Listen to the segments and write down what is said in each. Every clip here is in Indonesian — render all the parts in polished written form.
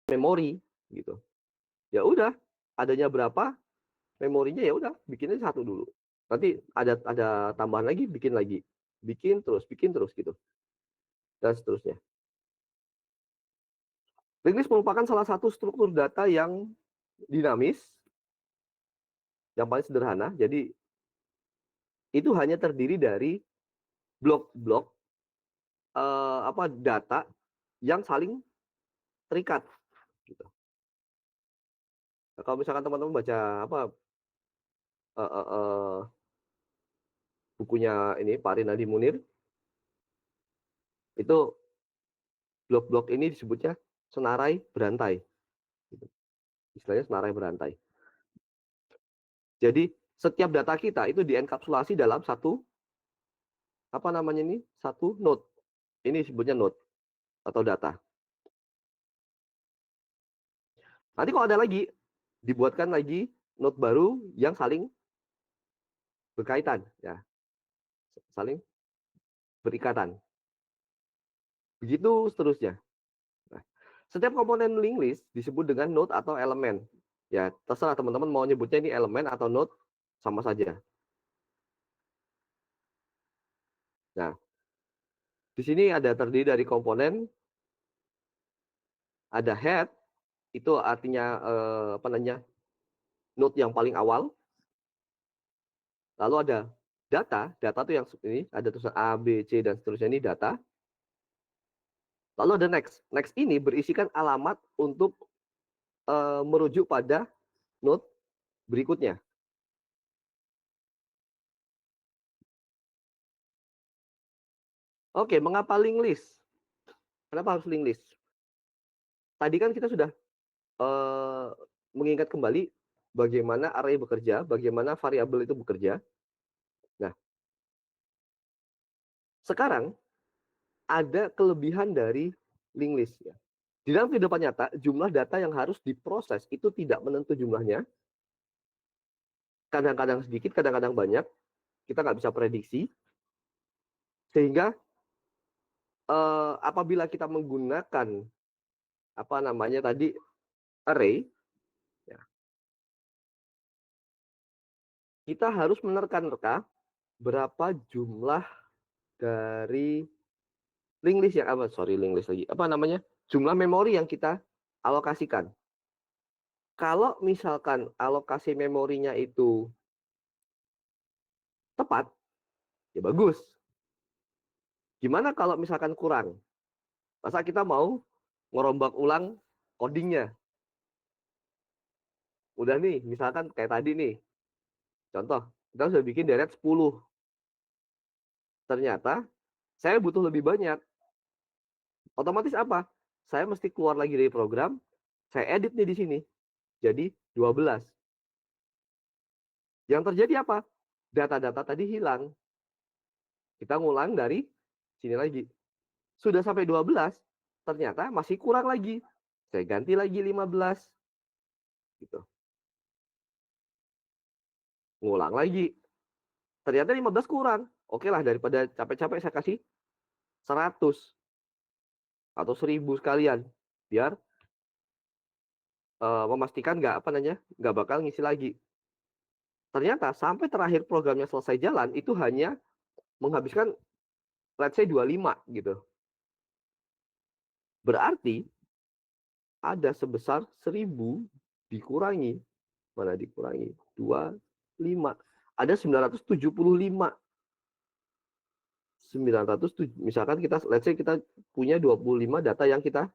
memori gitu. Ya udah, adanya berapa, memorinya ya udah bikinnya satu dulu. Nanti ada tambahan lagi, bikin lagi. Bikin terus gitu. Dan seterusnya. Linked list merupakan salah satu struktur data yang dinamis, yang paling sederhana. Jadi itu hanya terdiri dari blok-blok data yang saling terikat. Gitu. Nah, kalau misalkan teman-teman baca bukunya ini Pak Rinaldi Munir, itu blok-blok ini disebutnya senarai berantai. Gitu. Istilahnya senarai berantai. Jadi setiap data kita itu dienkapsulasi dalam satu satu node. Ini disebutnya node atau data. Nanti kalau ada lagi, dibuatkan lagi node baru yang saling berkaitan, ya, saling berikatan. Begitu seterusnya. Nah, setiap komponen linked list disebut dengan node atau elemen. Ya, terserah teman-teman mau nyebutnya ini elemen atau node, sama saja. Nah, di sini ada terdiri dari komponen, ada head, itu artinya node yang paling awal. Lalu ada data itu yang ini, ada tulisan A, B, C, dan seterusnya, ini data. Lalu ada next. Next ini berisikan alamat untuk merujuk pada node berikutnya. Oke, mengapa linked list? Kenapa harus linked list? Tadi kan kita sudah mengingat kembali bagaimana array bekerja, bagaimana variabel itu bekerja. Nah, sekarang ada kelebihan dari linked list. Ya. Di dalam kehidupan nyata, jumlah data yang harus diproses itu tidak menentu jumlahnya. Kadang-kadang sedikit, kadang-kadang banyak. Kita nggak bisa prediksi. Sehingga apabila kita menggunakan tadi array, ya, kita harus menerka-nerka berapa jumlah dari linked list yang jumlah memori yang kita alokasikan. Kalau misalkan alokasi memorinya itu tepat, ya bagus. Gimana kalau misalkan kurang? Masa kita mau ngerombak ulang codingnya? Udah nih, misalkan kayak tadi nih. Contoh, kita sudah bikin deret 10. Ternyata saya butuh lebih banyak. Otomatis apa? Saya mesti keluar lagi dari program, saya edit nih di sini. Jadi 12. Yang terjadi apa? Data-data tadi hilang. Kita ngulang dari sini lagi. Sudah sampai 12, ternyata masih kurang lagi. Saya ganti lagi 15. Gitu. Ngulang lagi. Ternyata 15 kurang. Oke lah, daripada capek-capek saya kasih 100 atau 1000 sekalian. Biar memastikan nggak bakal ngisi lagi. Ternyata sampai terakhir programnya selesai jalan, itu hanya menghabiskan let's say 25 gitu. Berarti ada sebesar 1000 dikurangi. Mana dikurangi? 25. Ada 975. 907, misalkan kita let's say kita punya 25 data yang kita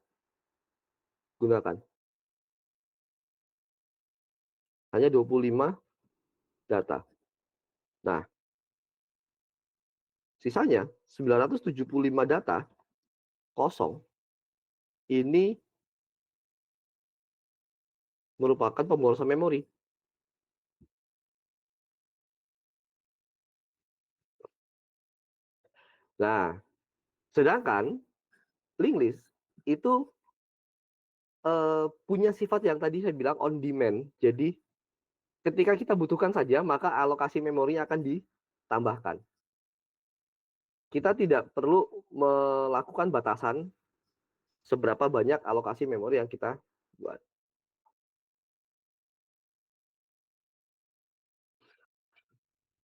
gunakan. Hanya 25 data. Nah, sisanya 975 data kosong ini merupakan pemborosan memori. Nah, sedangkan linked list itu punya sifat yang tadi saya bilang on demand. Jadi ketika kita butuhkan saja, maka alokasi memori akan ditambahkan. Kita tidak perlu melakukan batasan seberapa banyak alokasi memori yang kita buat.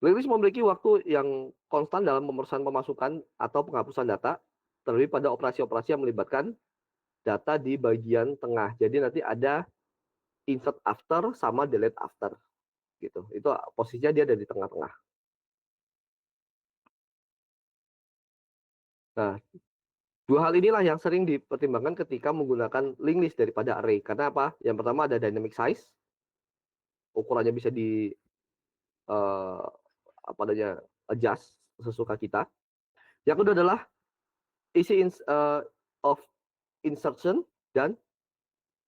Linked list memiliki waktu yang konstan dalam pemrosesan pemasukan atau penghapusan data, terlebih pada operasi-operasi yang melibatkan data di bagian tengah. Jadi nanti ada insert after sama delete after gitu. Itu posisinya dia ada di tengah-tengah. Nah, dua hal inilah yang sering dipertimbangkan ketika menggunakan linked list daripada array. Karena apa? Yang pertama ada dynamic size, ukurannya bisa di apa namanya adjust sesuka kita. Yang kedua adalah isi of insertion dan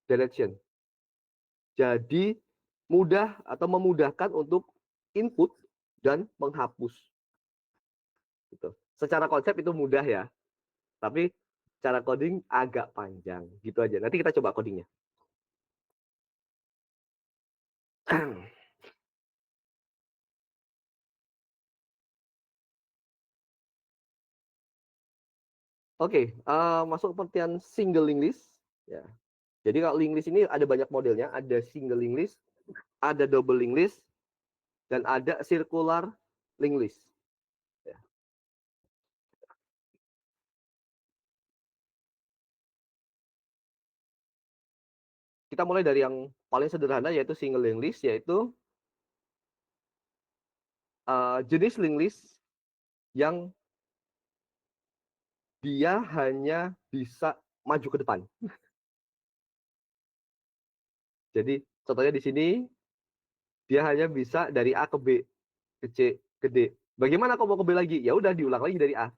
deletion. Jadi mudah atau memudahkan untuk input dan menghapus. Gitu. Secara konsep itu mudah ya, tapi cara coding agak panjang. Gitu aja. Nanti kita coba codingnya. Oke, masuk ke pengertian single linked list. Ya. Jadi kalau linked list ini ada banyak modelnya. Ada single linked list, ada double linked list, dan ada circular linked list. Ya. Kita mulai dari yang paling sederhana yaitu single linked list, yaitu jenis linked list yang dia hanya bisa maju ke depan. Jadi contohnya di sini dia hanya bisa dari A ke B, ke C, ke D. Bagaimana kalau mau ke B lagi? Ya udah diulang lagi dari A.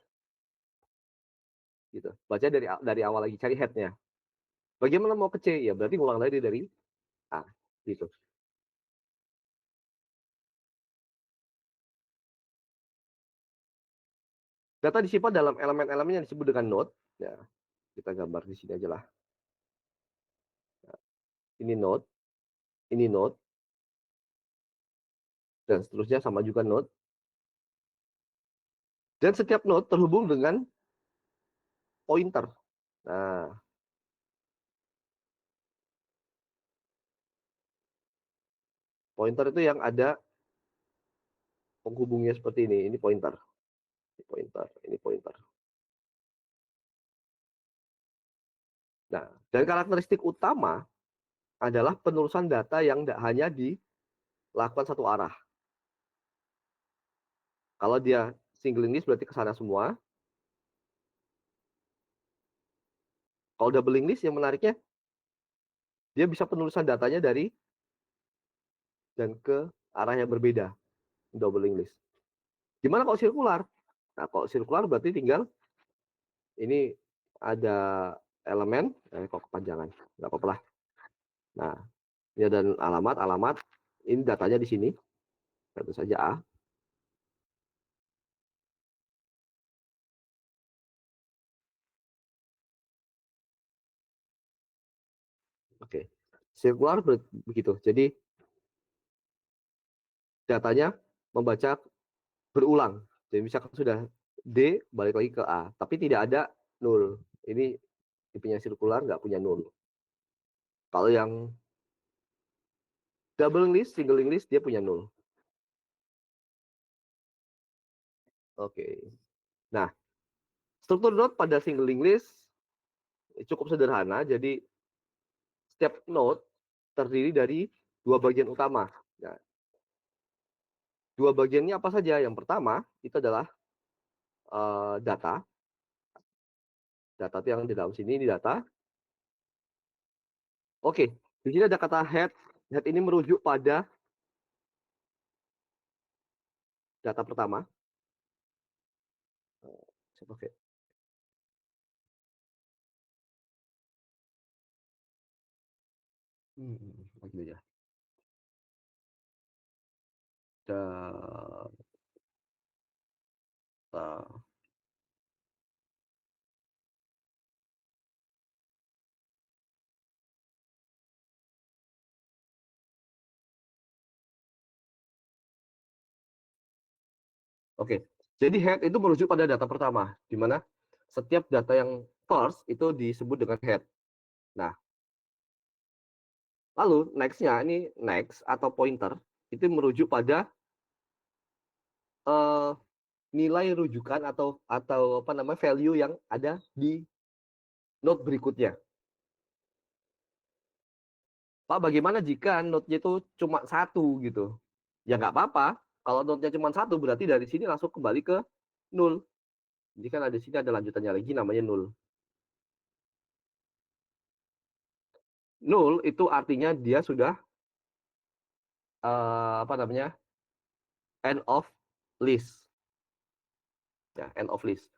Gitu. Baca dari awal lagi, cari headnya. Bagaimana mau ke C? Ya berarti ngulang lagi dari A. Gitu. Data disimpan dalam elemen-elemen yang disebut dengan node. Ya, kita gambar di sini aja lah. Ini node, dan seterusnya sama juga node. Dan setiap node terhubung dengan pointer. Nah, pointer itu yang ada penghubungnya seperti ini. Ini pointer. Ini pointer. Ini pointer. Nah, dan karakteristik utama adalah penerusan data yang tidak hanya dilakukan satu arah. Kalau dia single list berarti ke sana semua. Kalau double list yang menariknya, dia bisa penerusan datanya dari dan ke arah yang berbeda. Double list. Gimana kalau sirkular? Nah, kalau sirkular berarti tinggal ini ada elemen, kok kepanjangan, nggak apa-apa lah. Nah, ini ada alamat, ini datanya di sini, tentu saja A. Oke, sirkular begitu. Jadi datanya membaca berulang. Jadi misalkan sudah D, balik lagi ke A. Tapi tidak ada nul. Ini tipenya sirkular, nggak punya nul. Kalau yang double list, single list, dia punya nul. Oke. Nah, struktur node pada single list cukup sederhana. Jadi setiap node terdiri dari dua bagian utama. Nah, dua bagiannya apa saja? Yang pertama itu adalah data. Data itu yang di dalam sini ini data. Oke, di sini ada kata head. Head ini merujuk pada data pertama. Oke. Lagi aja. Data. Oke, jadi head itu merujuk pada data pertama, di mana setiap data yang first itu disebut dengan head. Nah, Lalu next-nya ini next atau pointer itu merujuk pada nilai rujukan atau apa namanya value yang ada di node berikutnya. Pak, bagaimana jika node-nya itu cuma satu gitu? Ya nggak apa-apa. Kalau node-nya cuma satu, berarti dari sini langsung kembali ke nol. Jadi kan ada sini ada lanjutannya lagi namanya nol. Nol itu artinya dia sudah apa namanya end of list. Ya, end of list.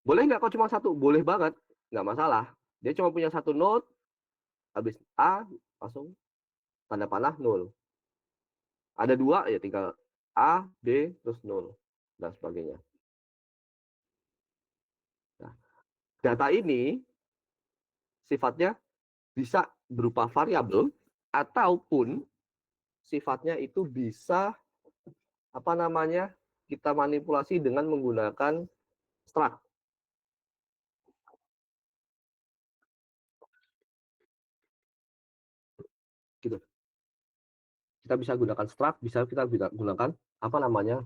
Boleh nggak kalau cuma satu? Boleh banget, nggak masalah. Dia cuma punya satu node, habis A langsung tanda panah nol. Ada dua ya tinggal A, B, terus nol dan sebagainya. Nah, data ini sifatnya bisa berupa variabel ataupun sifatnya itu bisa apa namanya kita manipulasi dengan menggunakan struct gitu. Kita bisa gunakan struct, bisa kita gunakan apa namanya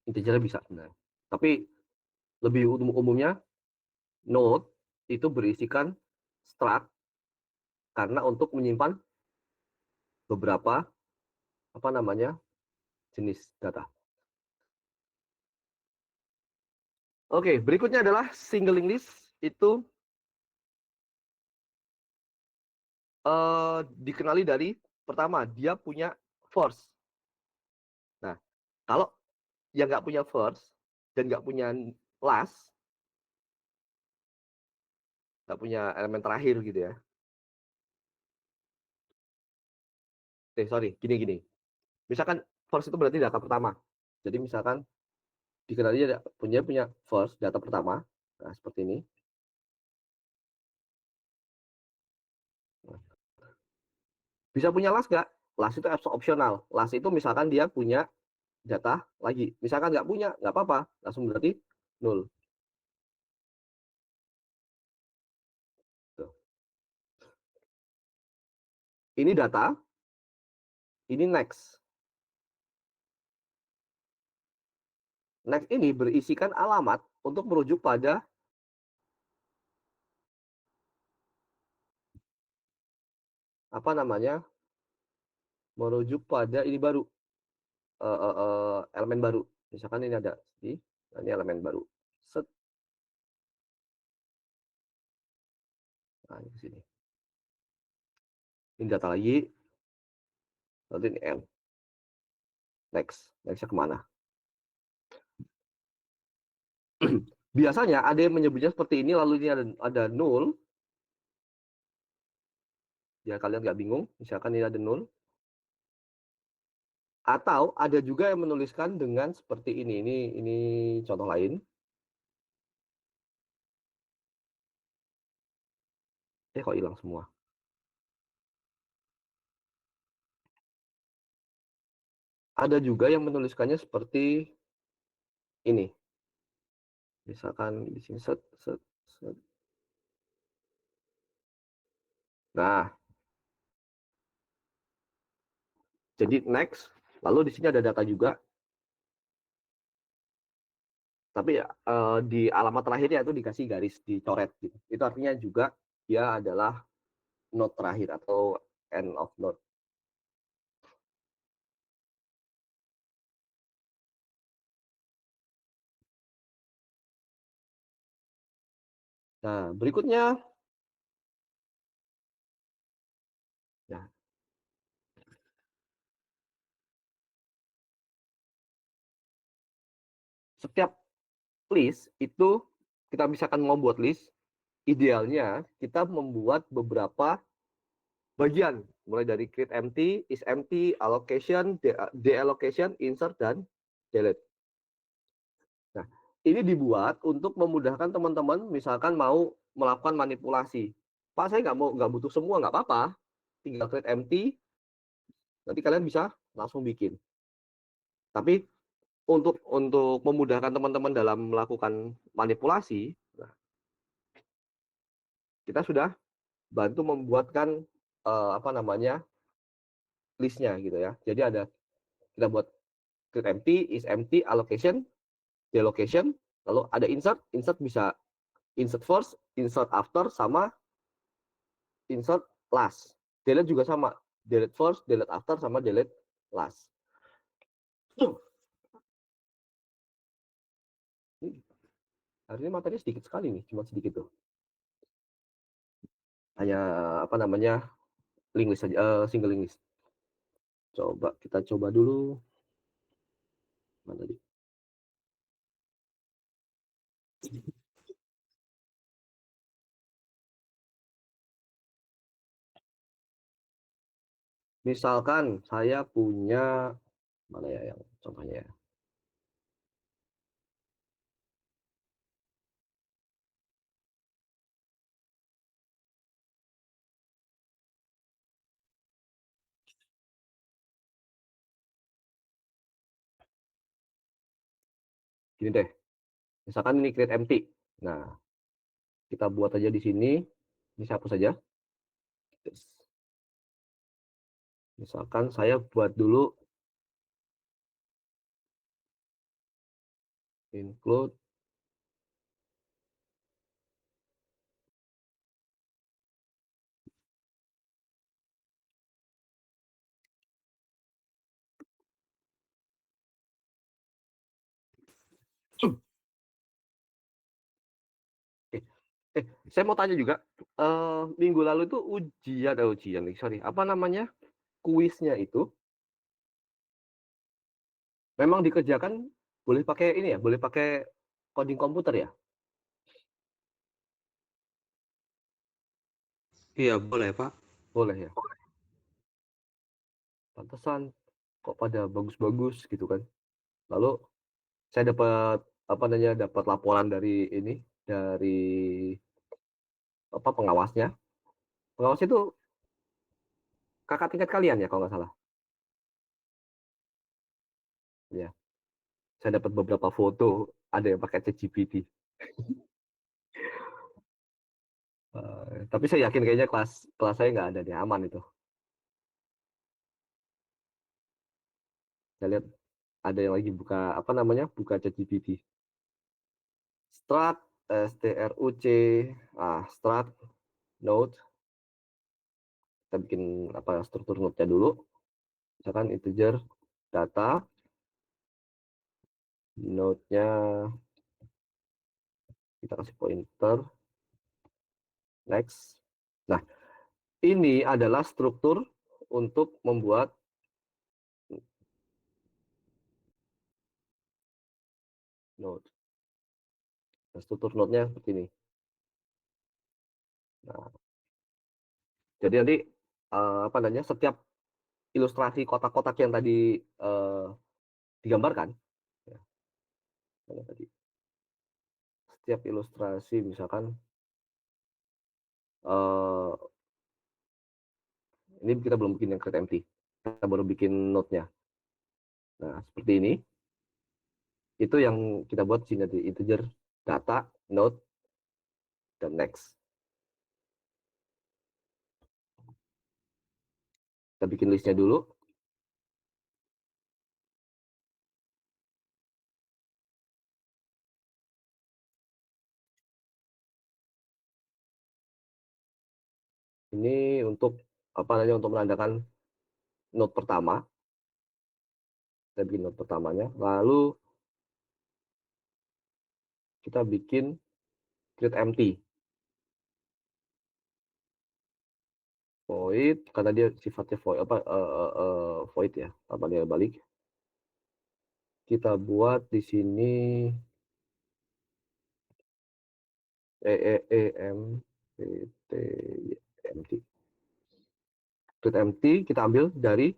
integer bisa. Nah, tapi lebih umumnya node itu berisikan struct karena untuk menyimpan beberapa apa namanya jenis data. Oke, berikutnya adalah singling list itu dikenali dari pertama dia punya first. Nah, kalau yang nggak punya first dan nggak punya last, nggak punya elemen terakhir gitu ya. Sorry, gini. Misalkan first itu berarti data pertama. Jadi misalkan dikenali dia punya first data pertama. Nah, seperti ini. Bisa punya last nggak? Last itu opsional. Last itu misalkan dia punya data lagi. Misalkan nggak punya, nggak apa-apa. Langsung berarti nol. Tuh. Ini data, ini next. Next ini berisikan alamat untuk merujuk pada apa namanya? Merujuk pada ini baru elemen baru. Misalkan ini ada ini elemen baru. Set. Nah, ini sini. Ini data lagi. Lalu ini N. Next. Nextnya kemana? Biasanya ada yang menyebutnya seperti ini, lalu ini ada null. Ya kalian nggak bingung. Misalkan ini ada null. Atau ada juga yang menuliskan dengan seperti ini. Ini contoh lain. Kok hilang semua? Ada juga yang menuliskannya seperti ini. Misalkan di sini set, set, set. Nah, jadi next. Lalu di sini ada data juga. Tapi di alamat terakhirnya itu dikasih garis dicoret gitu. Itu artinya juga dia adalah node terakhir atau end of node. Nah, berikutnya ya, setiap list itu kita misalkan mau buat list, idealnya kita membuat beberapa bagian mulai dari create empty, is empty, allocation, deallocation, insert dan delete. Nah, ini dibuat untuk memudahkan teman-teman misalkan mau melakukan manipulasi. Pak, saya nggak butuh semua, nggak apa-apa. Tinggal create empty, nanti kalian bisa langsung bikin. Tapi untuk memudahkan teman-teman dalam melakukan manipulasi, kita sudah bantu membuatkan apa namanya listnya gitu ya. Jadi ada kita buat create empty, is empty, allocation, delocation, lalu ada insert, insert bisa insert first, insert after, sama insert last. Delete juga sama, delete first, delete after, sama delete last. Hari ini materinya sedikit sekali nih, cuma sedikit tuh. Hanya apa namanya link list saja, single link list. Coba kita coba dulu. Mana tadi? Misalkan saya punya mana ya yang contohnya ya. Gini deh. Misalkan ini create empty. Nah, kita buat aja di sini. Ini saya hapus saja. Misalkan saya buat dulu include eh, saya mau tanya juga minggu lalu itu ujian nih, sorry, apa namanya, kuisnya itu memang dikerjakan boleh pakai ini ya, boleh pakai coding komputer ya? Iya, boleh, Pak. Boleh ya. Pantesan kok pada bagus-bagus gitu kan. Lalu saya dapat apa namanya, dapat laporan dari ini, dari apa pengawasnya. Pengawasnya itu kakak tingkat kalian ya kalau nggak salah. Ya, saya dapat beberapa foto ada yang pakai ChatGPT. Tapi saya yakin kayaknya kelas kelas saya nggak ada deh, aman itu. Saya lihat ada yang lagi buka apa namanya, buka ChatGPT. Strat, struc, strat, node. Kita bikin apa struktur node-nya dulu. Misalkan integer data, node-nya kita kasih pointer, next. Nah, ini adalah struktur untuk membuat node. Nah, struktur node-nya seperti ini. Nah, jadi nanti apa namanya, setiap ilustrasi kotak-kotak yang tadi digambarkan, ya, tadi setiap ilustrasi misalkan ini kita belum bikin yang create empty, kita baru bikin node-nya. Nah, seperti ini. Itu yang kita buat sini nanti integer data, node, dan next. Kita bikin listnya dulu. Ini untuk apa namanya, untuk menandakan node pertama. Kita bikin node pertamanya. Lalu kita bikin create empty. Void, karena dia sifatnya void, apa, void ya, apa dia balik. Kita buat di sini EEEM empty. Create empty kita ambil dari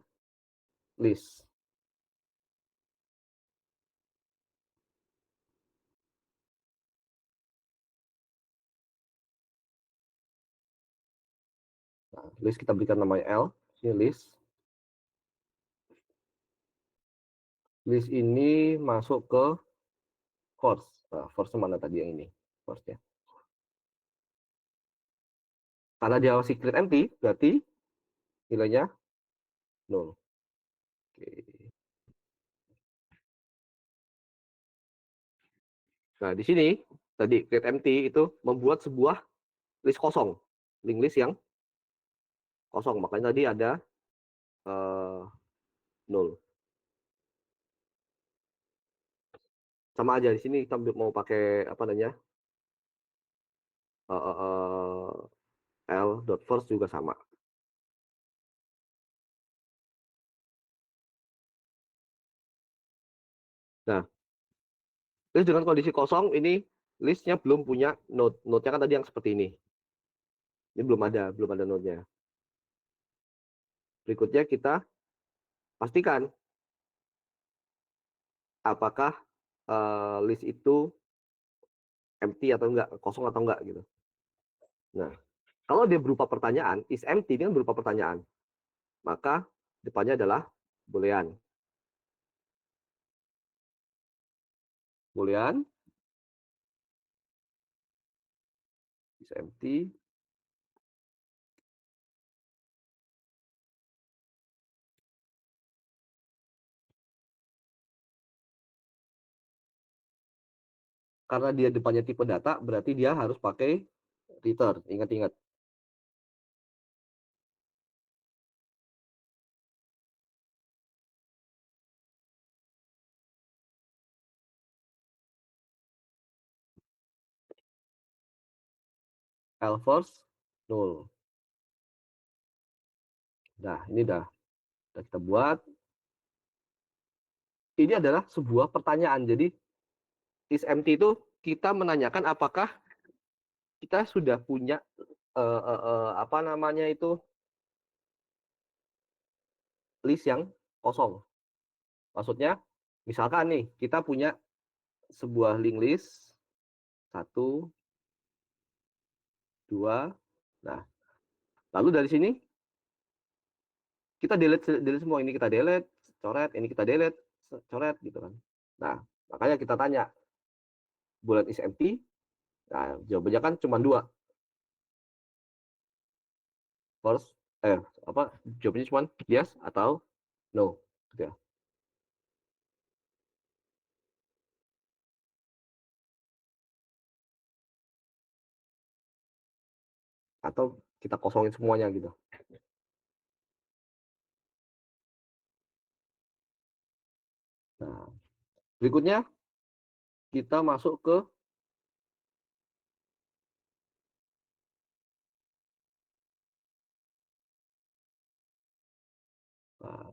list. Nah, list kita berikan namanya L. Ini list. List ini masuk ke force. Nah, force mana tadi yang ini? Force ya. Karena dia masih create empty, berarti nilainya 0. Oke. Nah, di sini tadi create empty itu membuat sebuah list kosong, link list yang kosong. Makanya tadi ada 0. Sama aja di sini kita mau pakai apa namanya l.first juga sama. Nah, terus dengan kondisi kosong ini listnya belum punya node. Node-nya kan tadi yang seperti ini. Ini belum ada node-nya. Berikutnya kita pastikan apakah list itu empty atau enggak, kosong atau enggak gitu. Nah, kalau dia berupa pertanyaan, is empty ini kan berupa pertanyaan, maka depannya adalah boolean. Boolean is empty. Karena dia depannya tipe data, berarti dia harus pakai return. Ingat-ingat. L first 0. Nah, ini udah kita buat. Ini adalah sebuah pertanyaan. Jadi is empty itu kita menanyakan apakah kita sudah punya apa namanya itu list yang kosong. Maksudnya, misalkan nih kita punya sebuah link list 1, 2. Nah, lalu dari sini kita delete semua, ini kita delete, coret, ini kita delete, coret gitu kan. Nah, makanya kita tanya bulat is empty. Nah, jawabannya kan cuma 2. First apa jawabannya cuma yes atau no gitu ya. Atau kita kosongin semuanya gitu. Nah, berikutnya kita masuk ke nah,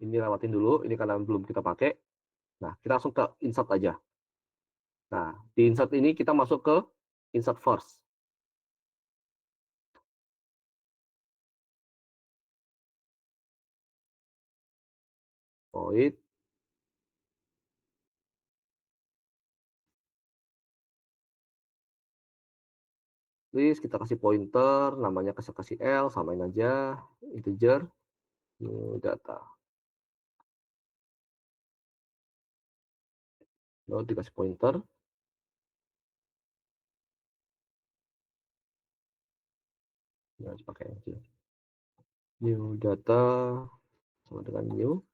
ini lewatin dulu, ini karena belum kita pakai. Nah, kita langsung ke insert aja. Nah, di insert ini kita masuk ke insert first. Void list, kita kasih pointer, namanya kasih L, samain aja, integer, new data. Lalu dikasih pointer, ya pakai aja. New data sama dengan new.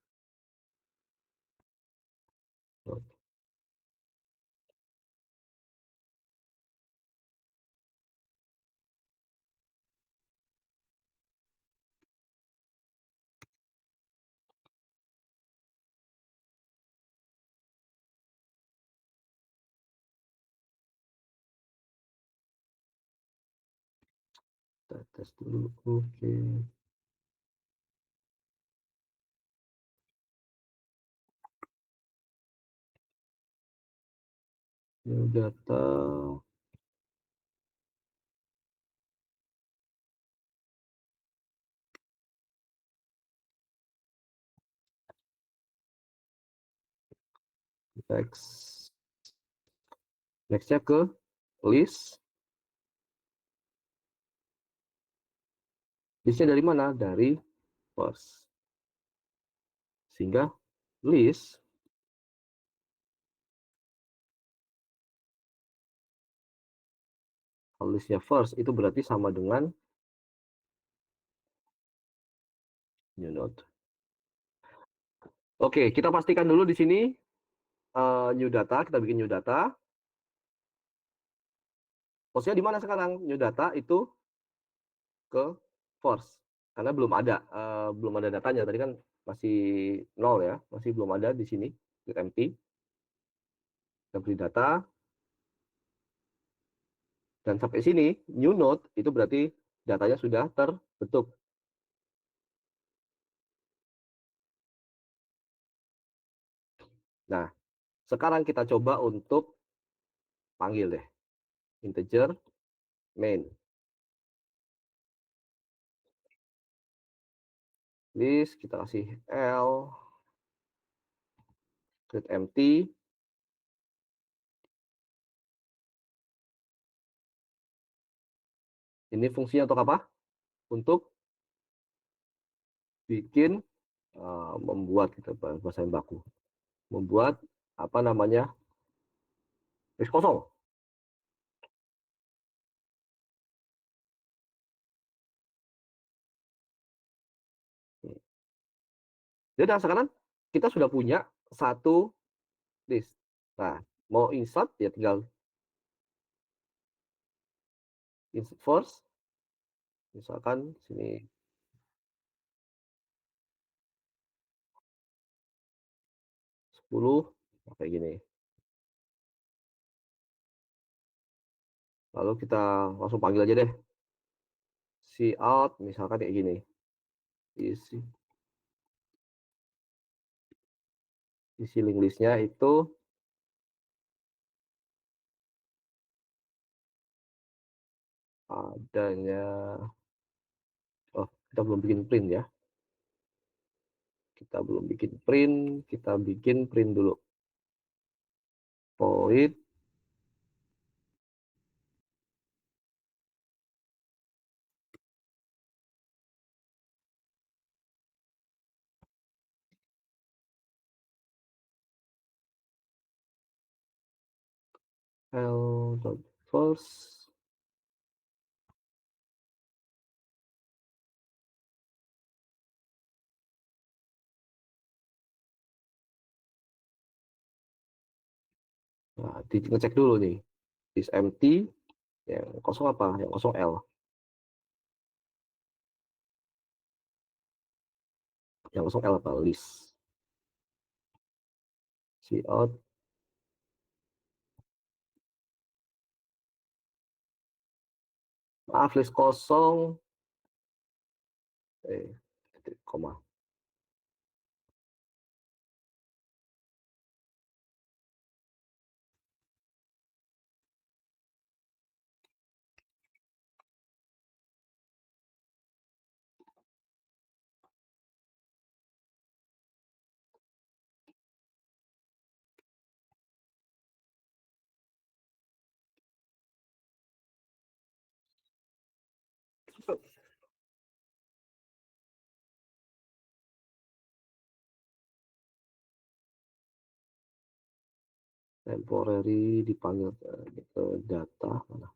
Kita tes dulu, oke. New data. Next. Nextnya ke list. Listnya dari mana? Dari first. Sehingga list Kalau listnya first itu berarti sama dengan new node. Oke, kita pastikan dulu di sini new data, kita bikin new data. Posisinya di mana sekarang? New data itu ke first. Karena belum ada datanya. Tadi kan masih nol ya, masih belum ada di sini, empty. Kita beri data, dan sampai sini new node itu berarti datanya sudah terbentuk. Nah, sekarang kita coba untuk panggil deh integer main list, kita kasih l create empty. Ini fungsinya untuk apa? Untuk bikin membuat kita bahasa baku, membuat apa namanya list kosong. Jadi sekarang kita sudah punya satu list. Nah, mau insert ya tinggal insert first. Misalkan sini 10 kayak gini. Lalu kita langsung panggil aja deh. See out misalkan kayak gini. Isi link listnya itu adanya, oh kita belum bikin print ya. Kita belum bikin print, kita bikin print dulu. Void l.first. Nah, ngecek dulu nih. Is empty, yang kosong apa? Yang kosong L. Yang kosong L apa? List. See out. Maaf, list kosong. Koma. Temporary dipanggil ke data mana?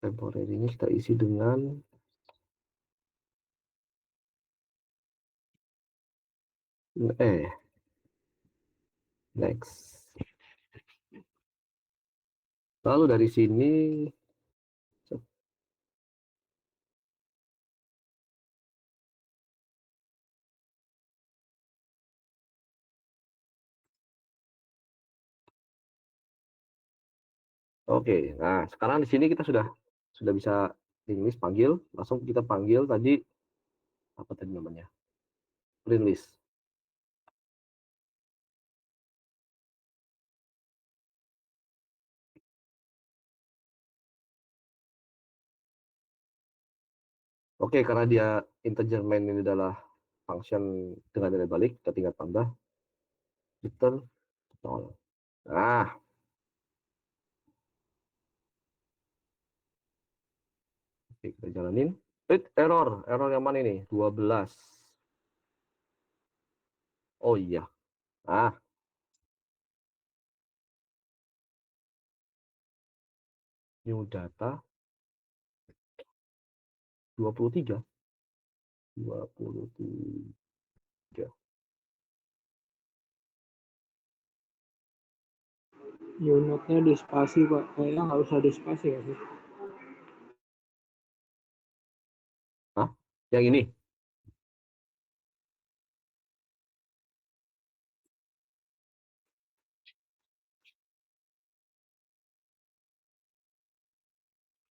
Temporary-nya kita isi dengan next. Lalu dari sini oke. Nah, sekarang di sini kita sudah bisa list panggil, langsung kita panggil tadi apa tadi namanya? Print list. Oke, karena dia integer main ini adalah function dengan nilai balik, kita tinggal tambah return 0. Nah, oke, kita jalanin. Error yang mana ini? 12. Oh iya. Ah, new data 23. 23. Unitnya di spasi Pak, kayaknya nggak usah di spasi ya sih. Hah? Yang ini?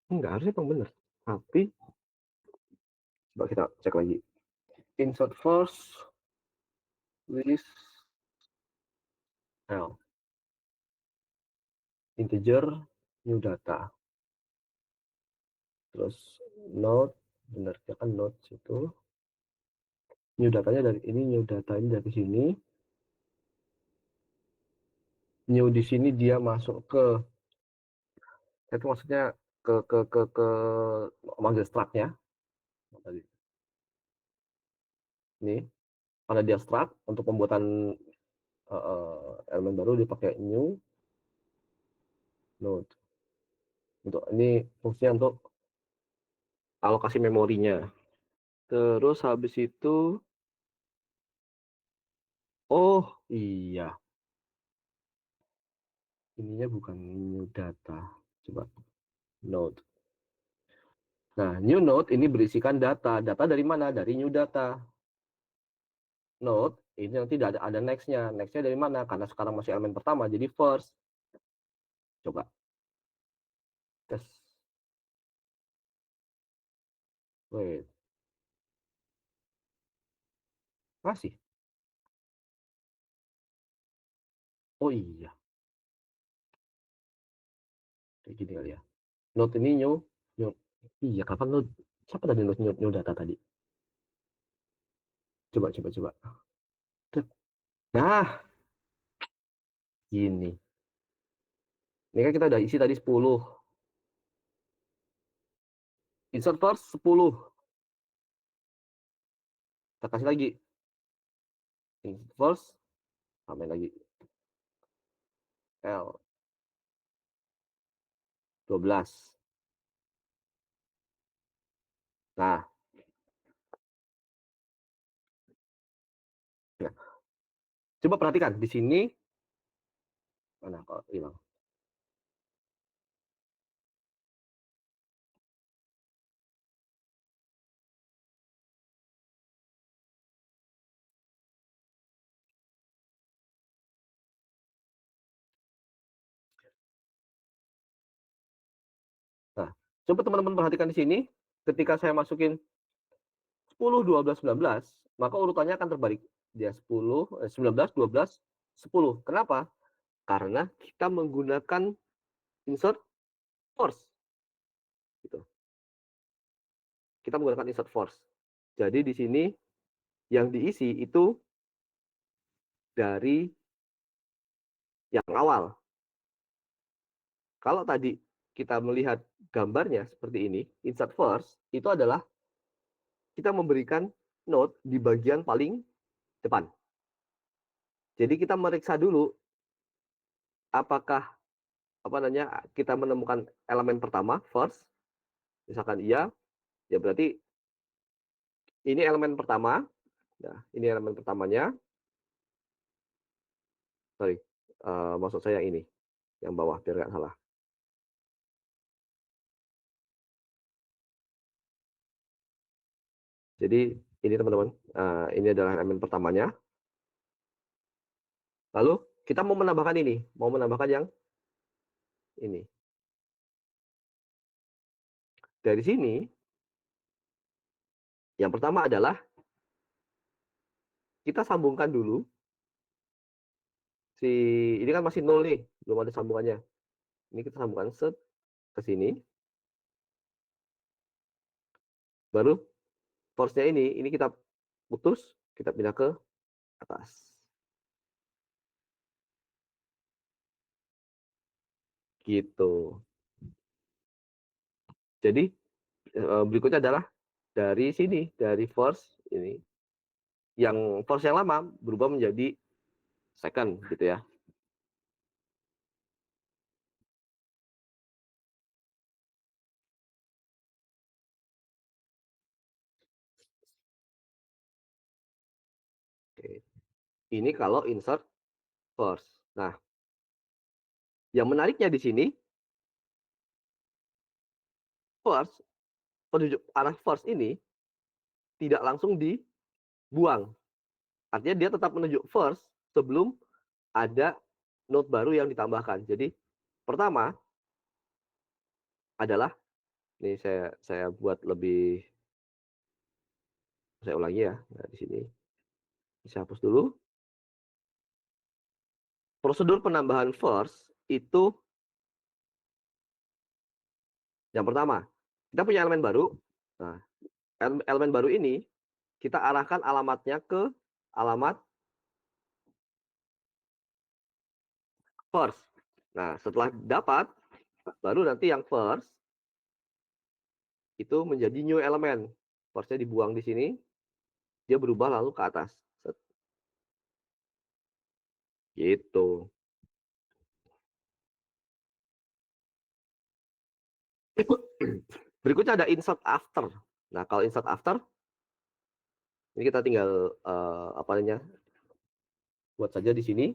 Enggak, harusnya emang bener. Tapi, coba kita cek lagi. Insert first, list, L. Integer, new data. Terus, node, benar ya kan node itu. New datanya dari ini, new data ini dari sini. New di sini dia masuk ke, itu maksudnya ke manggil struct-nya. Tadi. Ini, karena dia struct, untuk pembuatan elemen baru dipakai new node. Untuk ini fungsinya untuk alokasi memorinya. Terus habis itu, oh iya, ininya bukan new data. Coba node. Nah, new node ini berisikan data. Data dari mana? Dari new data. Node ini nanti ada next-nya. Next-nya dari mana? Karena sekarang masih elemen pertama, jadi first. Coba tes. Wait, masih. Oh iya, kayak gini kali ya. Node ini new. Iya, kapan node? Siapa tadi new data tadi? Coba. Nah, gini. Ini kan kita udah isi tadi 10. Insert first 10. Kita kasih lagi. Insert first, tambahin lagi. L 12. Nah, ya. Coba perhatikan di sini mana kok hilang. Nah, coba teman-teman perhatikan di sini ketika saya masukin 10, 12, 19, maka urutannya akan terbalik. Dia 10, 19, 12, 10. Kenapa? Karena kita menggunakan insert force. Gitu. Kita menggunakan insert force. Jadi di sini yang diisi itu dari yang awal. Kalau tadi kita melihat gambarnya seperti ini, insert first itu adalah kita memberikan node di bagian paling depan. Jadi kita meriksa dulu apakah kita menemukan elemen pertama first, misalkan iya, ya berarti ini elemen pertama. Nah, ini elemen pertamanya. Sorry, maksud saya ini yang bawah biar nggak salah. Jadi ini teman-teman, ini adalah elemen pertamanya. Lalu kita mau menambahkan ini, mau menambahkan yang ini. Dari sini, yang pertama adalah kita sambungkan dulu si ini kan masih nol nih, belum ada sambungannya. Ini kita sambungkan set ke sini. Baru force-nya ini kita putus, kita pindah ke atas. gitu. Jadi berikutnya adalah dari sini, dari first ini, yang first yang lama berubah menjadi second gitu ya. Oke. Ini kalau insert first. Nah, yang menariknya di sini, first, penunjuk arah first ini tidak langsung dibuang. Artinya dia tetap menunjuk first sebelum ada node baru yang ditambahkan. Jadi pertama adalah, ini saya buat lebih, saya ulangi ya. Nah, di sini saya hapus dulu. Prosedur penambahan first itu yang pertama, kita punya elemen baru. Nah, elemen baru ini kita arahkan alamatnya ke alamat first. Nah, setelah dapat, baru nanti yang first itu menjadi new element. Firstnya dibuang di sini, dia berubah lalu ke atas. Gitu. Berikutnya ada insert after. Nah, kalau insert after, ini kita tinggal apa namanya, buat saja di sini.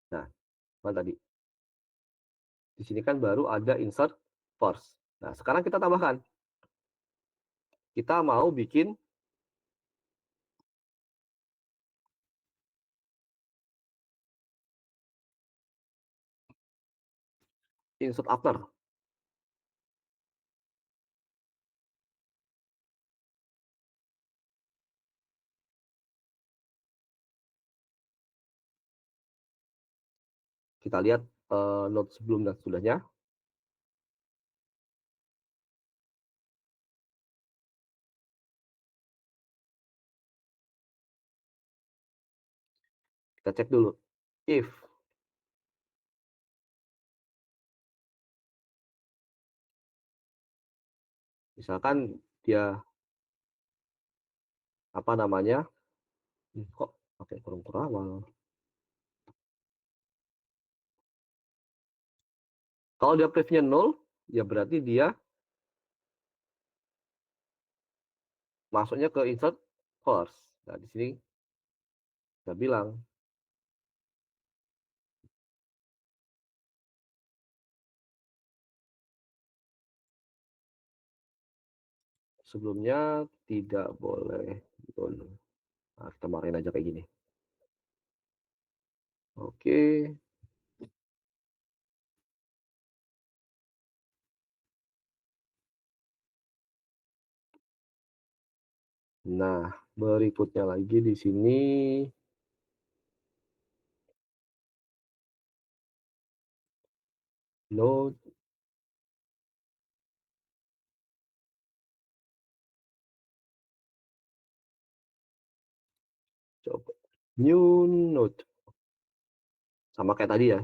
Nah, mana tadi? Di sini kan baru ada insert first. Nah, sekarang kita tambahkan. Kita mau bikin insert after. Kita lihat node sebelum dan sesudahnya. Kita cek dulu. If misalkan dia apa namanya, kok pakai kurung awal. Kalau dia prevnya 0, ya berarti dia masuknya ke insert first. Nah, di sini saya bilang sebelumnya tidak boleh. Nah, kita marahin aja kayak gini. Oke. Nah, berikutnya lagi di sini node coba new node sama kayak tadi ya.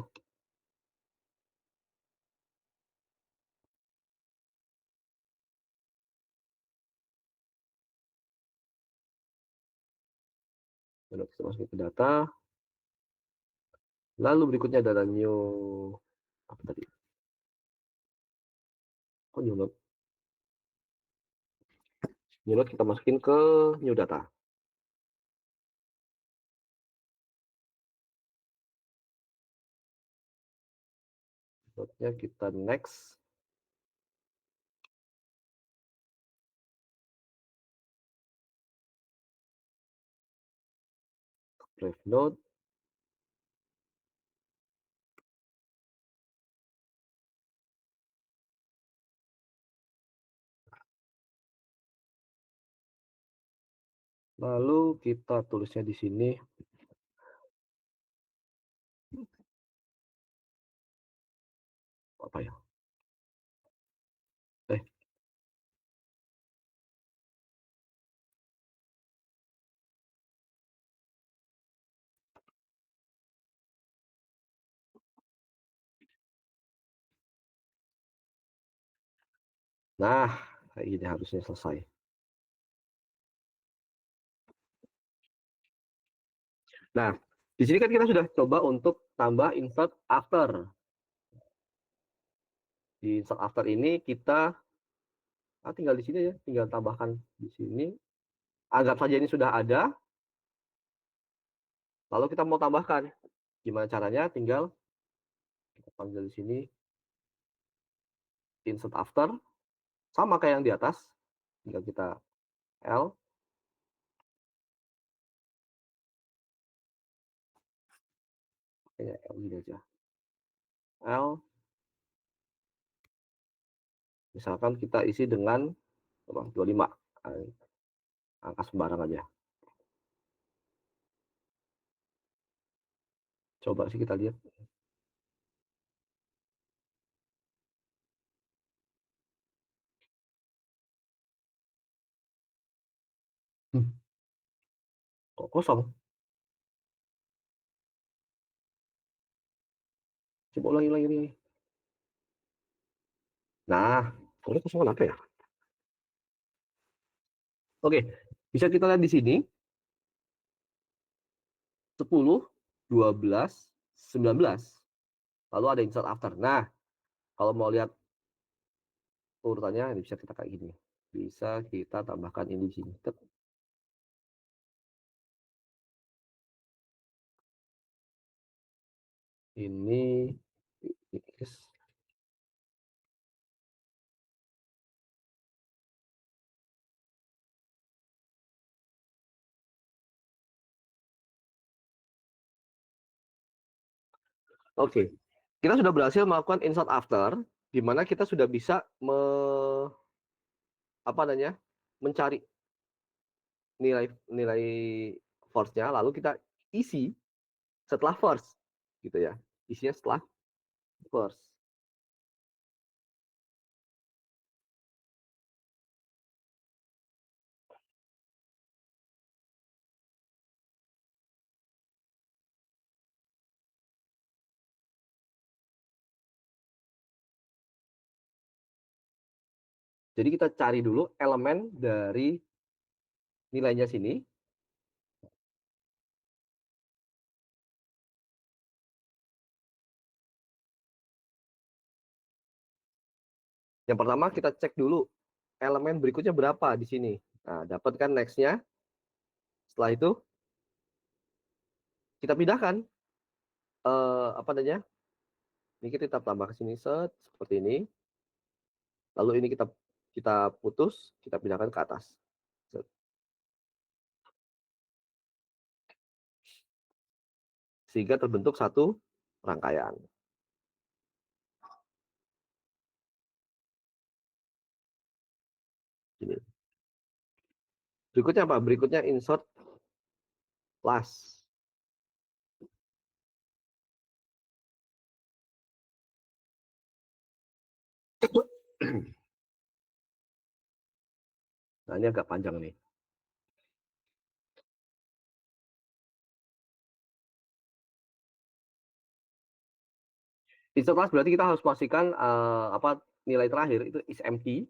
Node kita masukin ke data. Lalu berikutnya adalah new apa tadi? Oh, new node. New node kita masukin ke new data. Node-nya kita next. Brave node. Lalu kita tulisnya di sini. Apa ya? Eh, nah, kayak gini harusnya selesai. Nah, di sini kan kita sudah coba untuk tambah insert after. Di insert after ini kita tinggal di sini ya, tinggal tambahkan di sini. Anggap saja ini sudah ada. Lalu kita mau tambahkan. Gimana caranya? Tinggal kita panggil di sini insert after. Sama kayak yang di atas. Tinggal kita L. Kayaknya L gini aja. L. Misalkan kita isi dengan 25. Angka sembarang aja. Coba sih kita lihat. Kok kosong? Coba ulangi lagi. Nah, kok kosong apa ya? Oke, bisa kita lihat di sini 10, 12, 19. Lalu ada insert after. Nah, kalau mau lihat urutannya ini bisa kita kayak gini. Bisa kita tambahkan ini di sini. Ini Oke, kita sudah berhasil melakukan insert after, di mana kita sudah bisa apa namanya, mencari nilai nilai force-nya, lalu kita isi setelah force, gitu ya. Isinya setelah force. Jadi kita cari dulu elemen dari nilainya sini. Yang pertama kita cek dulu elemen berikutnya berapa di sini. Nah, dapatkan next-nya. Setelah itu kita pindahkan apa namanya? Ini kita tambah ke sini set seperti ini. Lalu ini kita kita putus, kita pindahkan ke atas. Set. Sehingga terbentuk satu rangkaian. Ini. Berikutnya apa? Berikutnya insert last. Nah, ini agak panjang nih. Insert last berarti kita harus pastikan apa nilai terakhir itu is empty.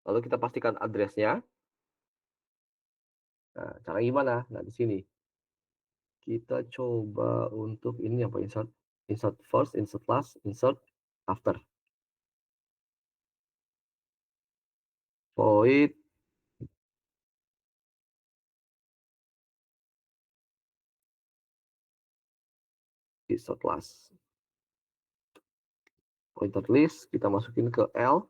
Lalu kita pastikan address-nya. Nah, cara gimana? Nah, di sini kita coba untuk ini apa insert insert first, insert last, insert after. Void insert last. Pointer list kita masukin ke L.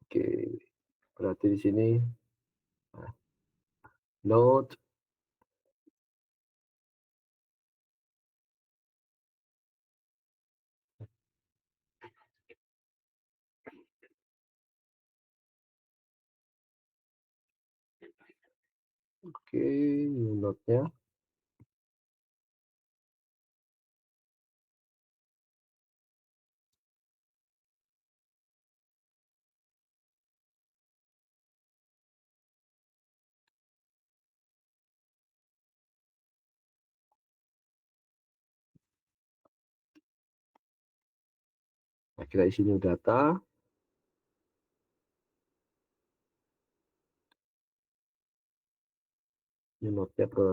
Oke, berarti di sini note. Oke, new note-nya. Nah, kita isi new data. New note-nya ke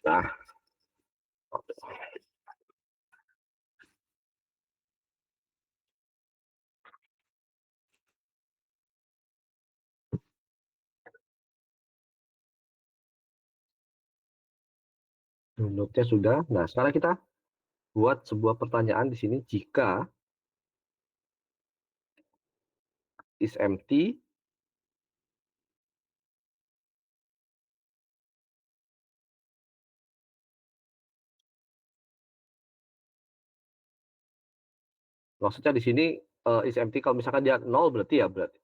nah, new note-nya sudah. Nah, sekarang kita buat sebuah pertanyaan di sini. Jika is empty, maksudnya di sini is empty kalau misalkan dia 0 berarti ya berarti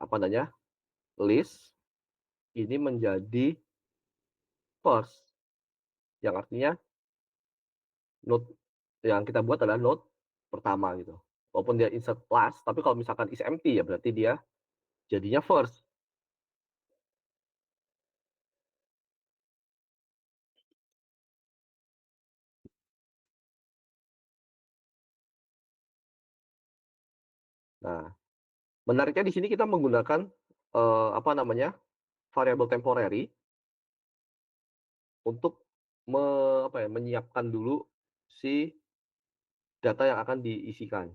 apa namanya? List ini menjadi first, yang artinya node yang kita buat adalah node pertama gitu. Walaupun dia insert last, tapi kalau misalkan is empty ya berarti dia jadinya first. Nah, menariknya di sini kita menggunakan apa namanya? Variable temporary untuk menyiapkan dulu si data yang akan diisikan.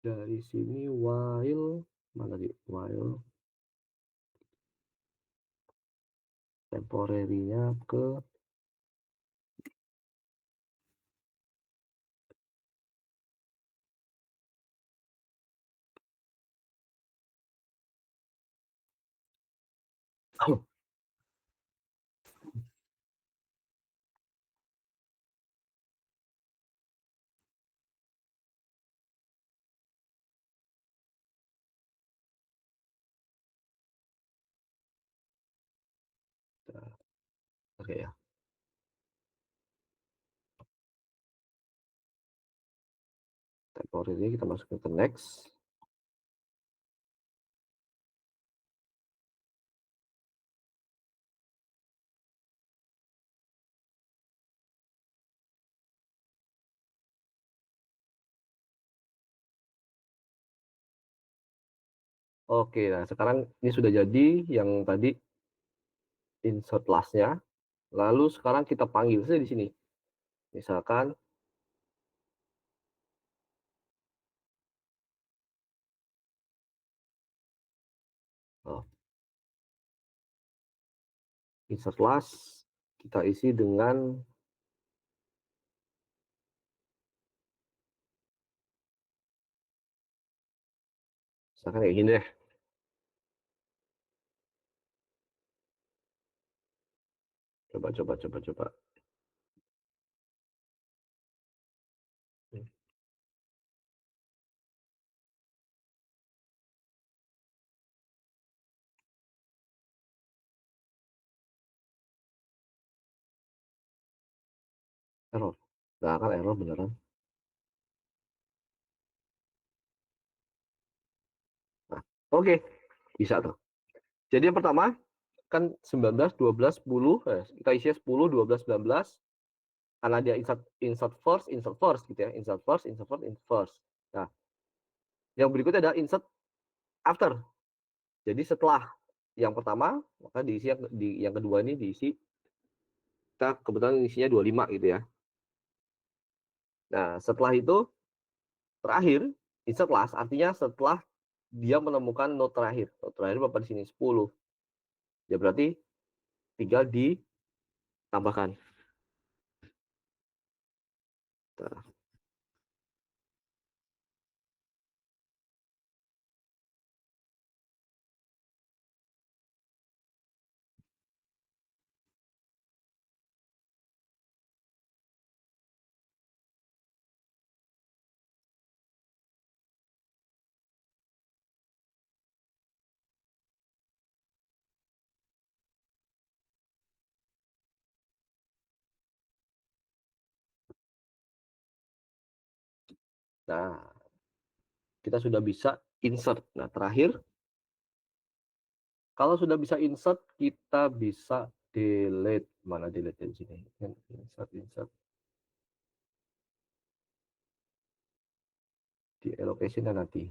Dari sini while mana di while temporary-nya ke oke ya. Temporary kita masukin ke next. Oke, nah sekarang ini sudah jadi yang tadi insert last-nya. Lalu sekarang kita panggil saja di sini. Misalkan oh, insert last kita isi dengan misalkan kayak gini deh. Coba. Error. Nggak akan error beneran. Nah, oke. Bisa tuh. Jadi yang pertama kan 19, 12, 10. Kita isi 10, 12, 19. Karena dia insert first gitu ya. Insert first. Nah, yang berikutnya adalah insert after. Jadi setelah yang pertama, maka diisi yang kedua ini diisi kita kebetulan isinya 25 gitu ya. Nah, setelah itu terakhir insert last artinya setelah dia menemukan node terakhir. Node terakhir berapa di sini? 10. Ya berarti tinggal ditambahkan. Nah, kita sudah bisa insert. Nah, terakhir, kalau sudah bisa insert, kita bisa delete. Mana delete di sini? Insert, insert. Di allocation dan nanti.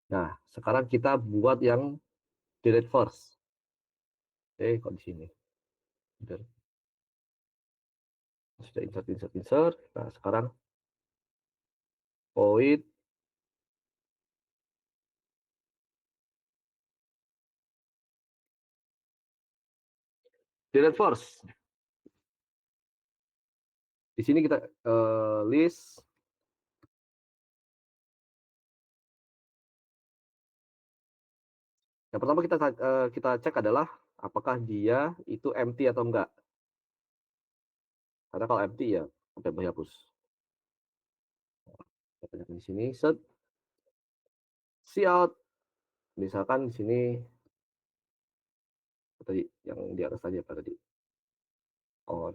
Nah, sekarang kita buat yang delete first. Kok di sini? Sudah insert, insert, insert. Nah, sekarang void delete first. Di sini kita list. Yang pertama kita cek adalah apakah dia itu empty atau enggak. Karena kalau empty ya sampai menghapus. Kita di sini set cout. Misalkan di sini tadi yang di atas tadi apa tadi? Oh,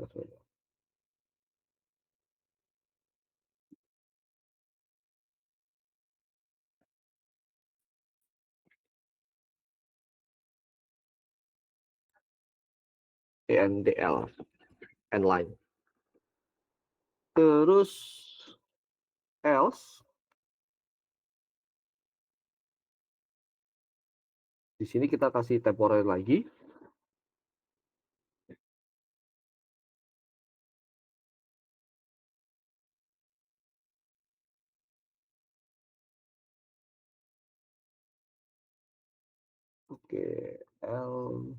ENDL, endline. Terus else di sini kita kasih temporary lagi. Oke, L.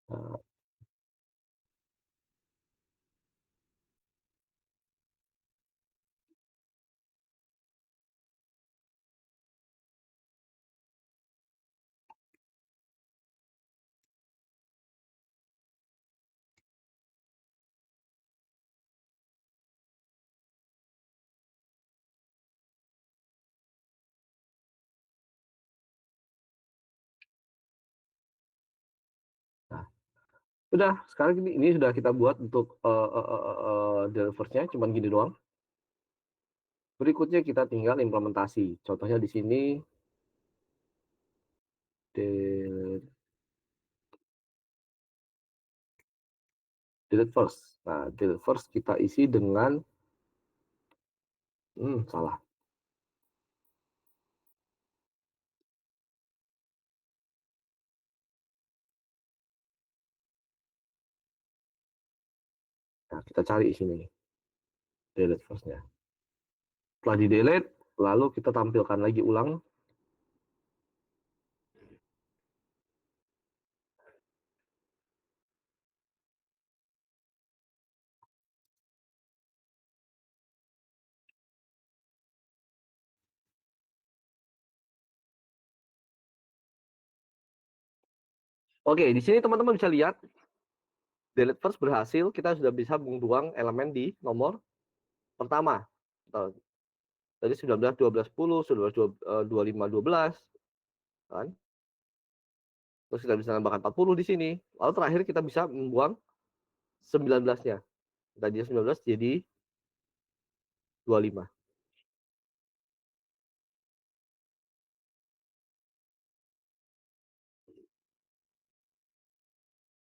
Nah, udah, sekarang ini sudah kita buat untuk delivers-nya, cuman gini doang. Berikutnya kita tinggal implementasi. Contohnya di sini delete first. Nah, delete first kita isi dengan salah. Nah, kita cari di sini delete first-nya. Setelah di delete, lalu kita tampilkan lagi ulang. Oke, di sini teman-teman bisa lihat delete first berhasil, kita sudah bisa membuang elemen di nomor pertama. Tadi 19, 12, 10, 19, 25, 12, kan? Terus kita bisa nambahkan 40 di sini. Lalu terakhir kita bisa membuang 19-nya. Tadi 19 jadi 25.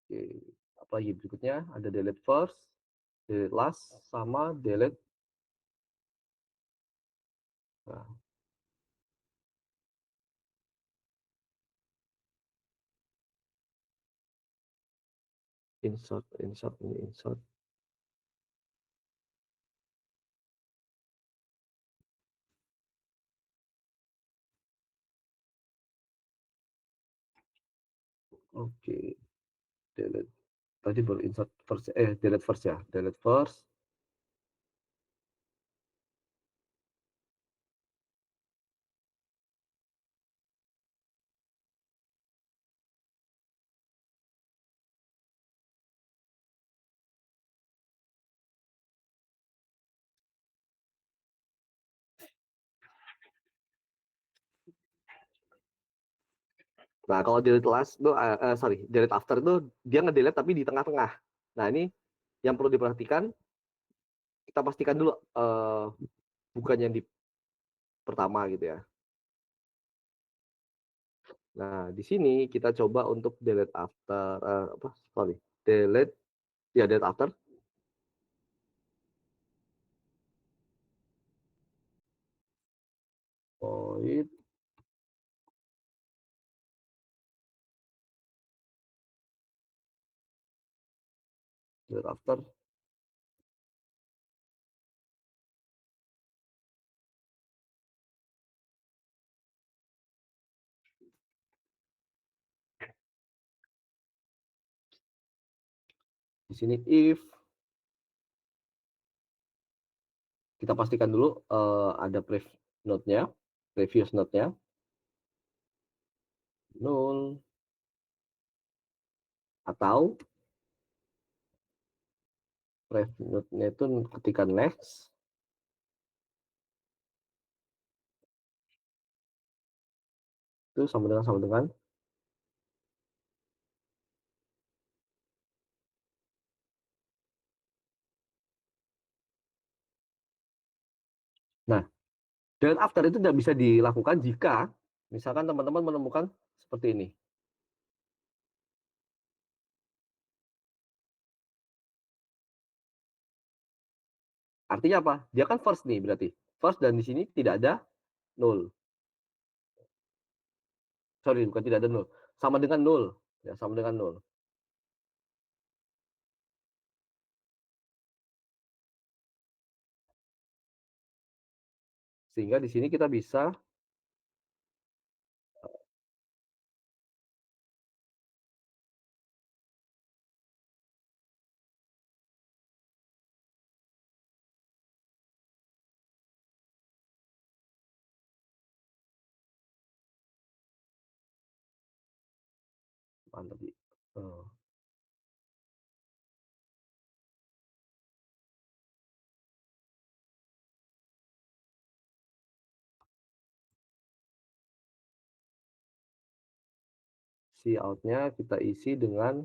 Oke. Apa lagi berikutnya? Ada delete first, delete last, sama delete. Nah, insert, insert, ini insert. Oke, delete. Tadi baru insert first, delete first ya. Delete first, nah, kalau delete last tuh, sorry, delete after tuh dia ngedelete tapi di tengah-tengah. Nah, ini yang perlu diperhatikan, kita pastikan dulu bukannya di pertama gitu ya. Nah, di sini kita coba untuk delete after, apa, sorry, delete, ya delete after, void, delete after. Di sini if kita pastikan dulu ada node-nya, previous node-nya, null, atau previous node-nya itu ketika next, itu sama dengan. Nah, delete after itu tidak bisa dilakukan jika misalkan teman-teman menemukan seperti ini. Artinya apa? Dia kan first nih berarti. First dan di sini tidak ada null. Sorry, bukan tidak ada null. Sama dengan null. Ya, sama dengan null. Sehingga di sini kita bisa tadi si out-nya kita isi dengan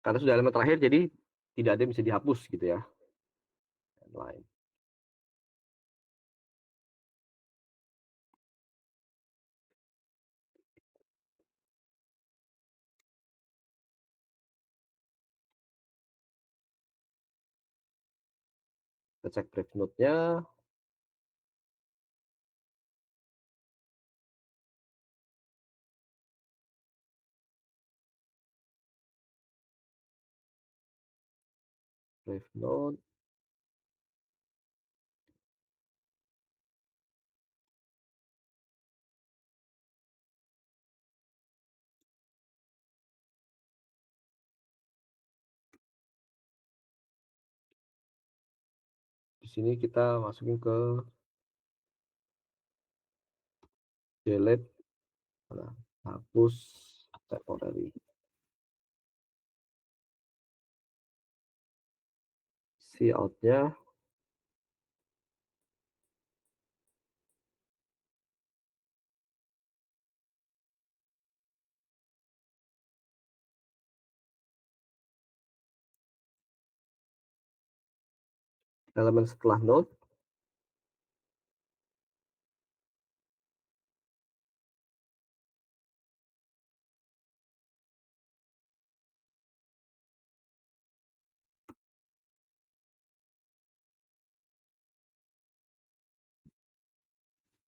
karena sudah elemen terakhir jadi tidak ada yang bisa dihapus gitu ya. Line. Kita cek brief node-nya. Brief node. sini kita masukin ke delete, nah, hapus temporary. Cout-nya elemen setelah node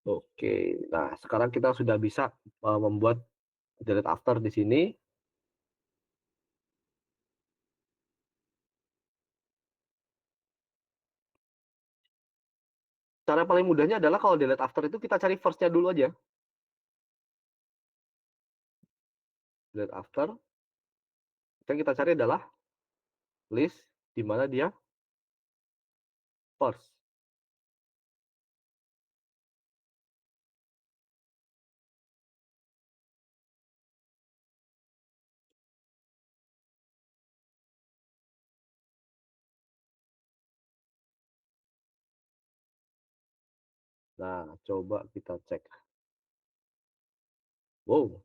oke. Nah, sekarang kita sudah bisa membuat delete after di sini. Cara paling mudahnya adalah kalau delete after itu kita cari first-nya dulu aja. Delete after, yang kita cari adalah list di mana dia first. Nah, coba kita cek. Wow,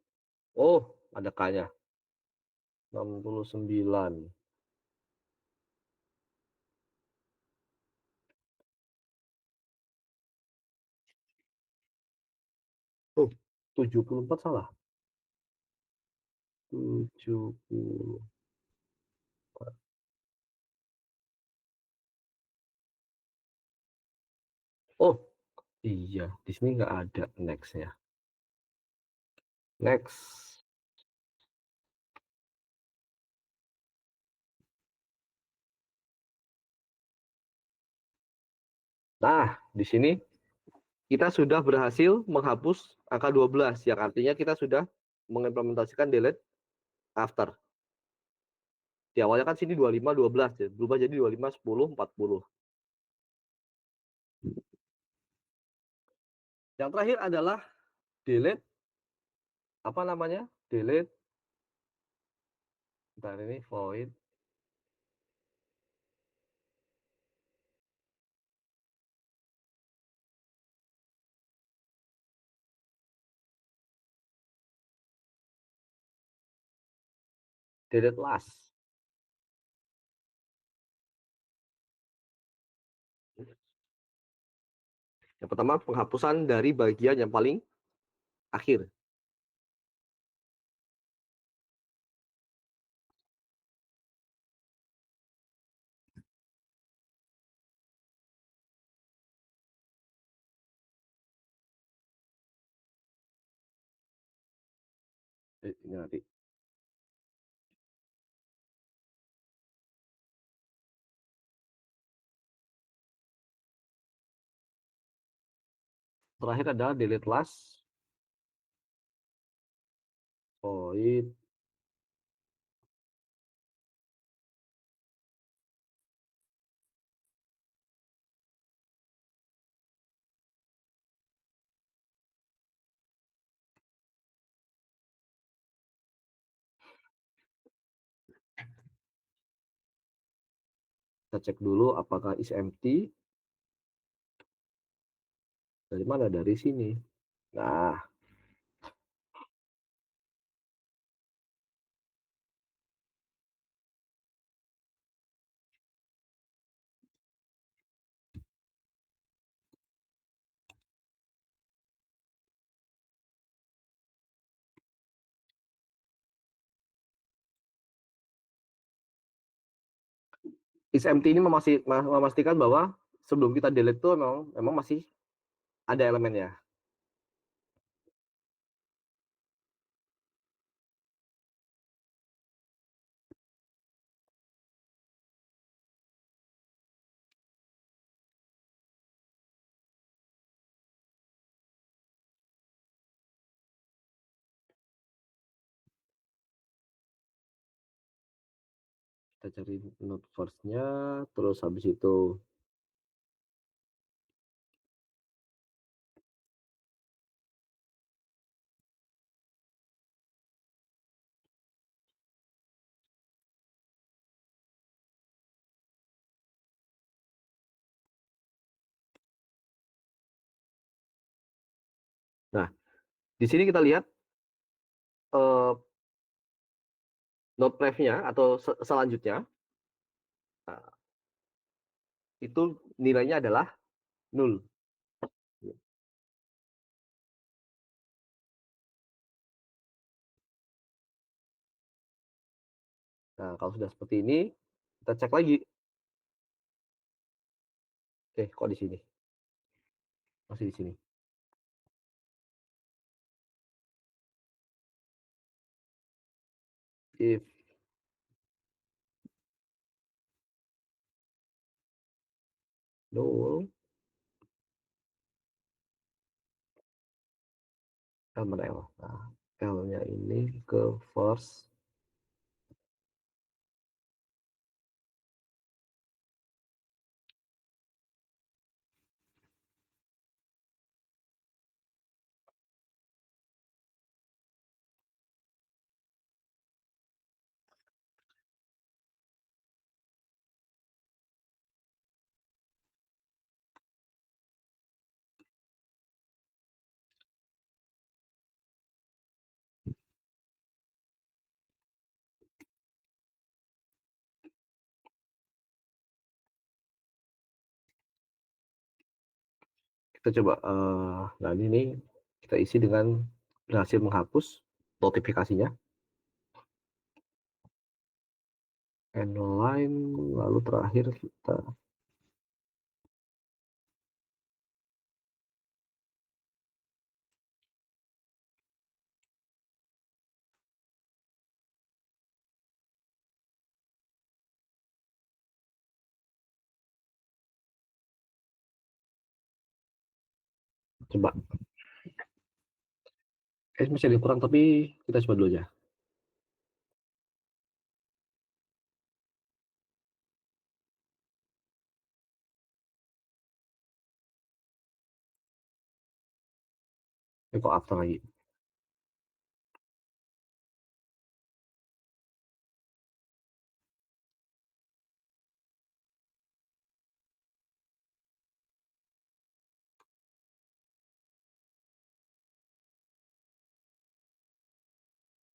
oh, ada K-nya. 69. Oh, 74 salah. 70. Oh, iya. Di sini nggak ada next-nya. Next. Nah, di sini kita sudah berhasil menghapus angka 12, yang artinya kita sudah mengimplementasikan delete after. Di awalnya kan sini 25, 12, ya. Berubah jadi 25, 10, 40. Yang terakhir adalah delete, apa namanya? Delete, bentar ini void, delete last. Yang pertama, penghapusan dari bagian yang paling akhir. Ini nanti. Terakhir adalah delete last, void, kita cek dulu apakah is empty. Dari mana? Dari sini. Nah, is empty ini memastikan bahwa sebelum kita delete itu memang masih ada elemennya. Kita cari node first-nya, terus habis itu Nah, di sini kita lihat eh, note pref-nya atau selanjutnya nah, itu nilainya adalah 0. Nah, kalau sudah seperti ini, kita cek lagi. Kok di sini? Masih di sini. If null, L mana L? Nah, L-nya ini ke first. Kita coba, nah ini nih, kita isi dengan berhasil menghapus notifikasinya. End line, lalu terakhir kita coba. Masih ada yang kurang, tapi kita coba dulu aja. Kok after lagi?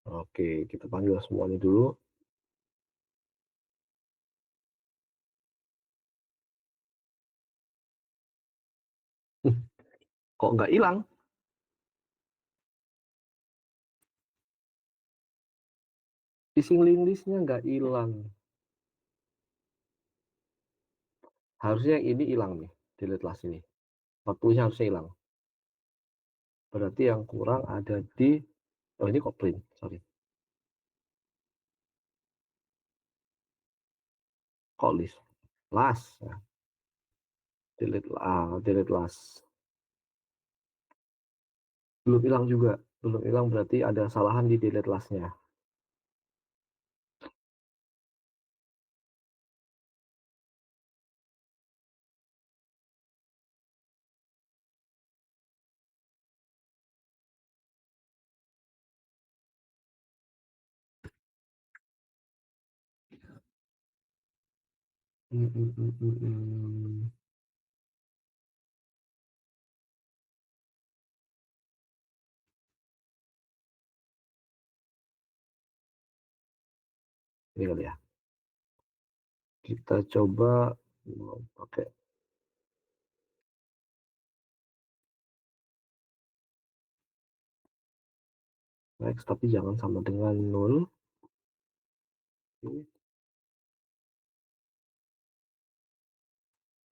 Oke, kita panggil semuanya dulu. Kok nggak hilang? Missing link listnya nggak hilang. Harusnya yang ini hilang nih, delete last ini. 40-nya harusnya hilang. Berarti yang kurang ada di, oh ini kok print, sorry. Kok list? Last. Ya. Delete last. Belum hilang juga. Belum hilang berarti ada kesalahan di delete last-nya. Hmm, hmm, hmm, hmm, hmm. Ini kali ya. Kita coba pakai next, tapi jangan sama dengan 0.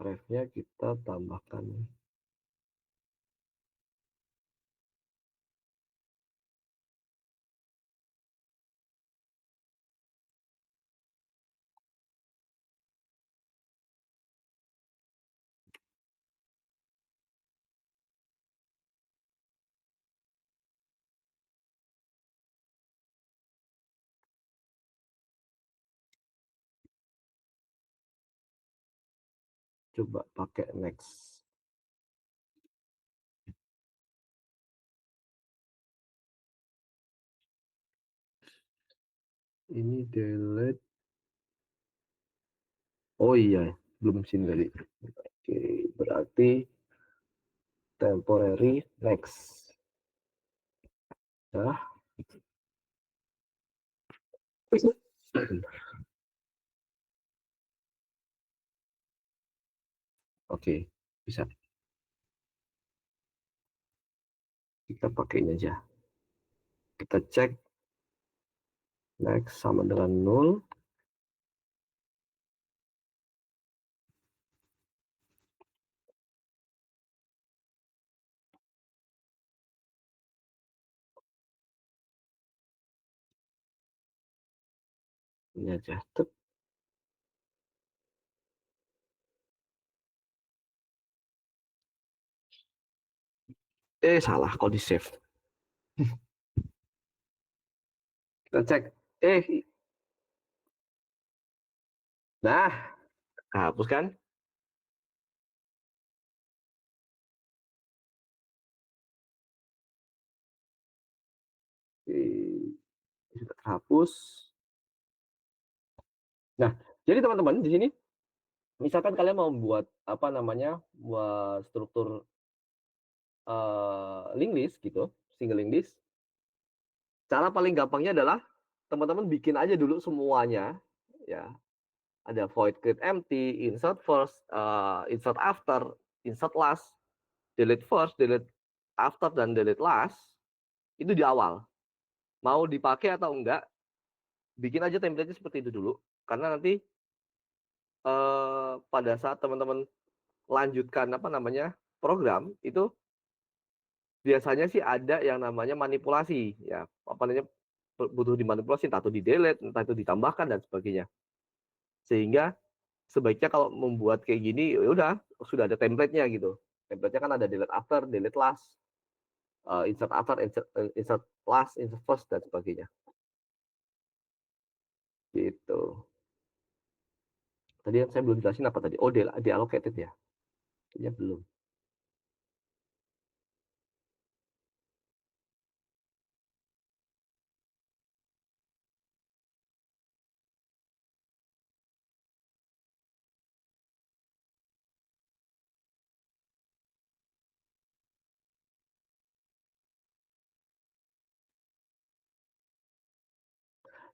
Ref-nya kita tambahkan. Coba pakai next. Ini delete. Oh iya, belum sini tadi. Oke, berarti temporary next. Dah. Oke, bisa. Kita pakai ini aja. Kita cek next sama dengan 0. Ini aja. Tep. Salah kok di save. Kita cek. Nah, hapus kan? Sudah terhapus. Nah, jadi teman-teman di sini, misalkan kalian mau buat apa namanya, buat struktur link list gitu, single link list. Cara paling gampangnya adalah teman-teman bikin aja dulu semuanya, ya. Ada void create empty, insert first, insert after, insert last, delete first, delete after, dan delete last. Itu di awal. Mau dipakai atau enggak, bikin aja template-nya seperti itu dulu. Karena nanti pada saat teman-teman lanjutkan apa namanya program itu biasanya sih ada yang namanya manipulasi, ya apa namanya, butuh dimanipulasi, entah itu di delete, entah itu ditambahkan dan sebagainya. Sehingga sebaiknya kalau membuat kayak gini, ya udah sudah ada template-nya gitu. Template-nya kan ada delete after, delete last, insert after, insert last, insert first dan sebagainya. Gitu. Tadi yang saya belum jelasin apa tadi? Oh, deallocated ya. Kayaknya belum.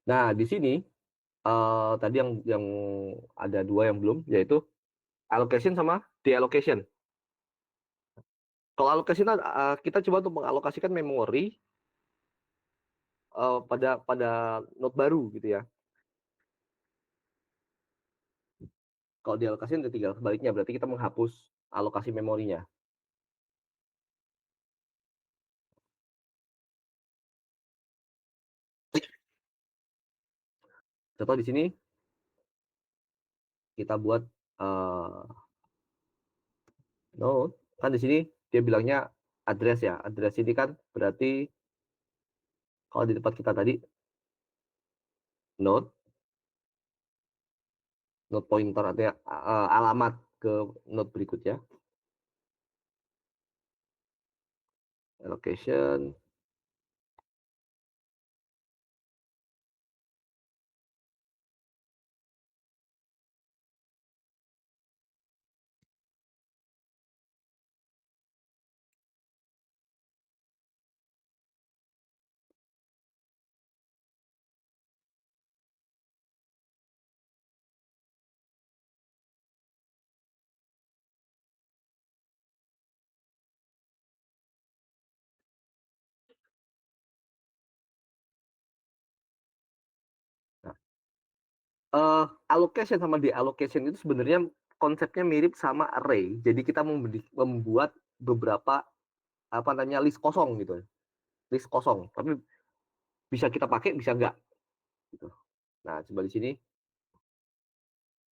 Nah, di sini tadi yang ada dua yang belum, yaitu allocation sama deallocation. Kalau allocation kita coba untuk mengalokasikan memori pada node baru gitu ya. Kalau dialokasikan tinggal sebaliknya, berarti kita menghapus alokasi memorinya. Contoh di sini kita buat node, kan di sini dia bilangnya address ya. Address ini kan berarti kalau di tempat kita tadi node, node pointer artinya alamat ke node berikutnya. Allocation. Nah, allocation sama deallocation itu sebenarnya konsepnya mirip sama array. Jadi kita membuat beberapa apa namanya list kosong gitu, list kosong. Tapi bisa kita pakai, bisa enggak. Gitu. Nah, coba di sini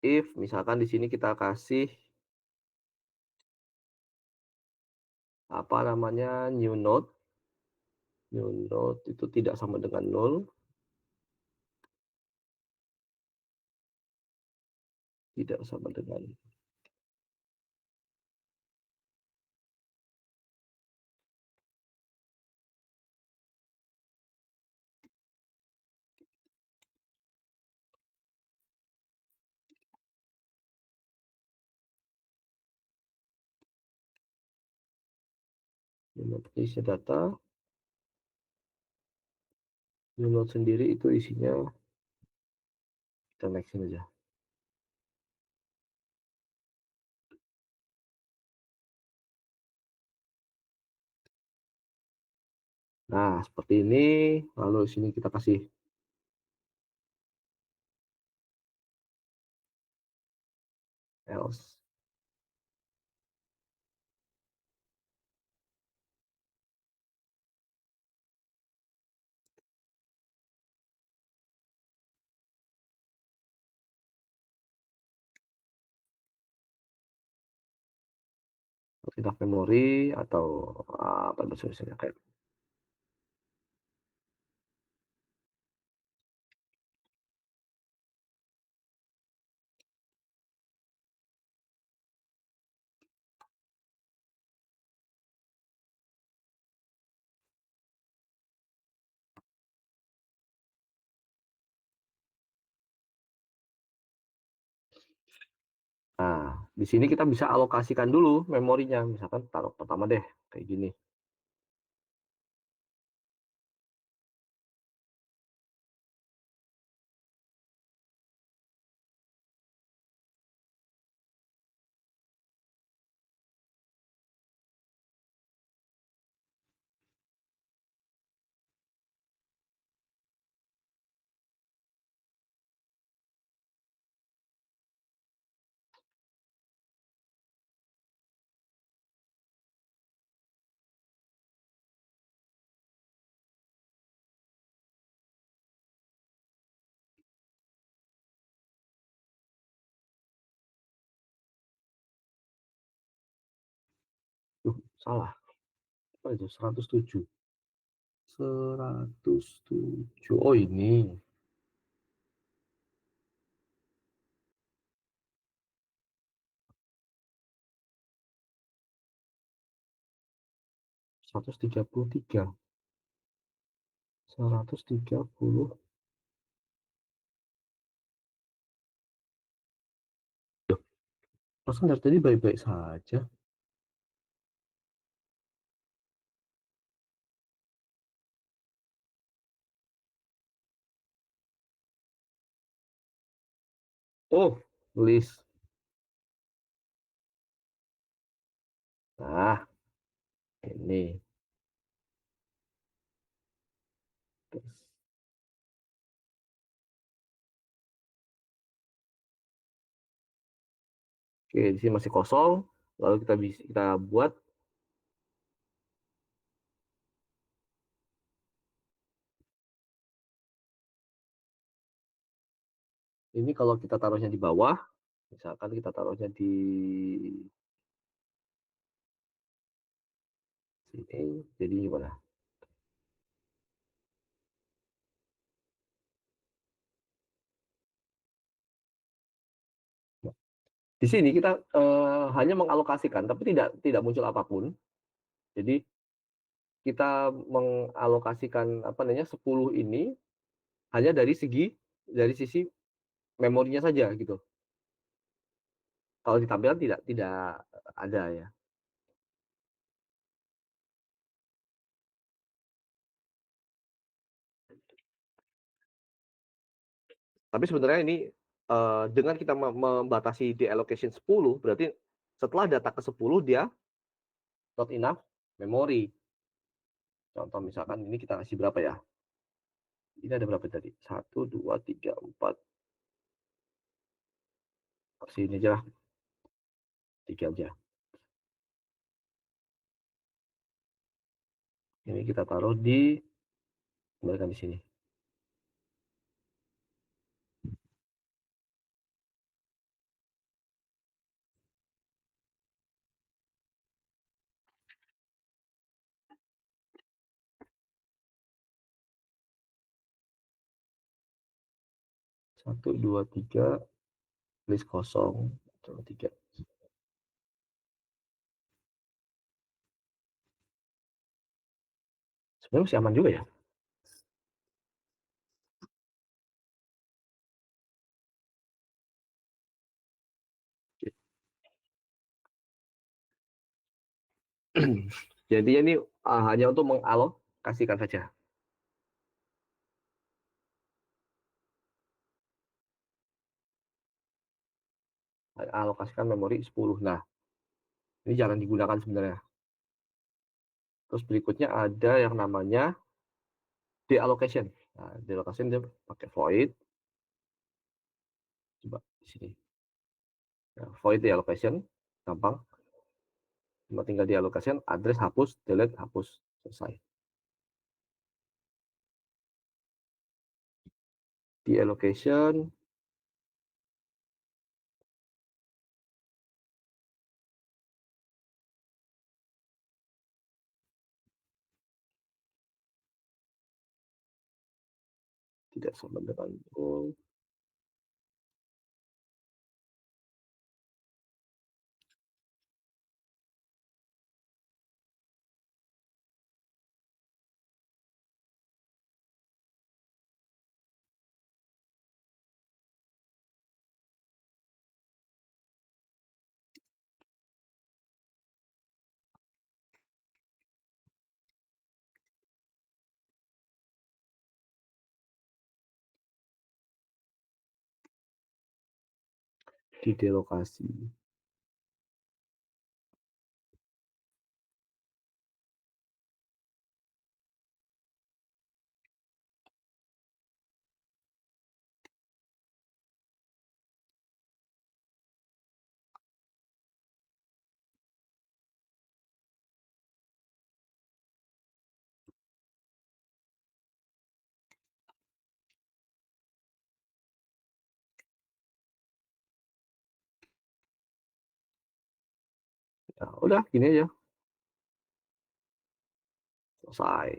if misalkan di sini kita kasih apa namanya new node itu tidak sama dengan 0, tidak sama dengan new node isi data. New Note sendiri itu isinya, kita nextin aja. Nah, seperti ini. Lalu sini kita kasih else. Tidak memori atau apa misalnya kayak nah, di sini kita bisa alokasikan dulu memorinya. Misalkan taruh pertama deh, kayak gini. Salah. Apa itu? 107. 107. Oh, ini. 133. 130. Perasaan dari tadi baik-baik saja. Oh, list. Nah, ini. Oke, di sini masih kosong. Lalu kita buat ini. Kalau kita taruhnya di bawah, misalkan kita taruhnya di sini, jadi gimana? Di sini kita hanya mengalokasikan, tapi tidak muncul apapun. Jadi kita mengalokasikan apa namanya 10 ini hanya dari sisi memorinya saja gitu. Kalau ditampilkan tidak ada ya. Tapi sebenarnya ini dengan kita membatasi di allocation 10, berarti setelah data ke 10 dia not enough memory. Contoh misalkan ini kita kasih berapa ya? Ini ada berapa tadi? 1, 2, 3, 4. Kasih ini aja lah, 3 aja. Ini kita taruh kembalikan di sini. 1, 2, 3, list kosong. 1, 3. Sebenarnya masih aman juga ya. Jadi ini hanya untuk mengalokasikan saja. alokasikan memori 10. Nah, ini jarang digunakan sebenarnya. Terus berikutnya ada yang namanya deallocation. Nah, deallocation dia pakai void. Coba di sini. Nah, void deallocation, gampang. Cuma tinggal deallocation, address hapus, delete hapus, selesai. Deallocation, tidak sama dengan di delokasi. Ya, udah gini aja, selesai.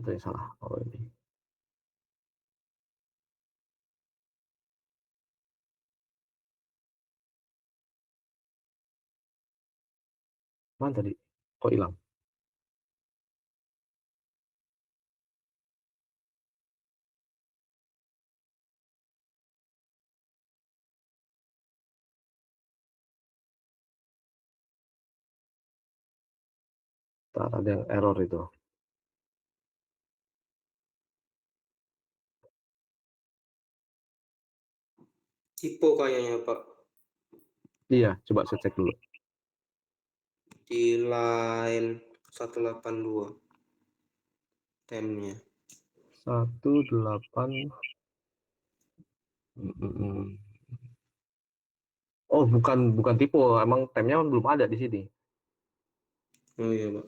Ada yang salah. Oh, ini. Mana tadi? Kok hilang? Ntar ada yang error itu. Tipe kayaknya Pak Iya, coba saya cek dulu. di line 182 temnya. 18. Oh, bukan tipe, emang temnya belum ada di sini. Oh iya Pak.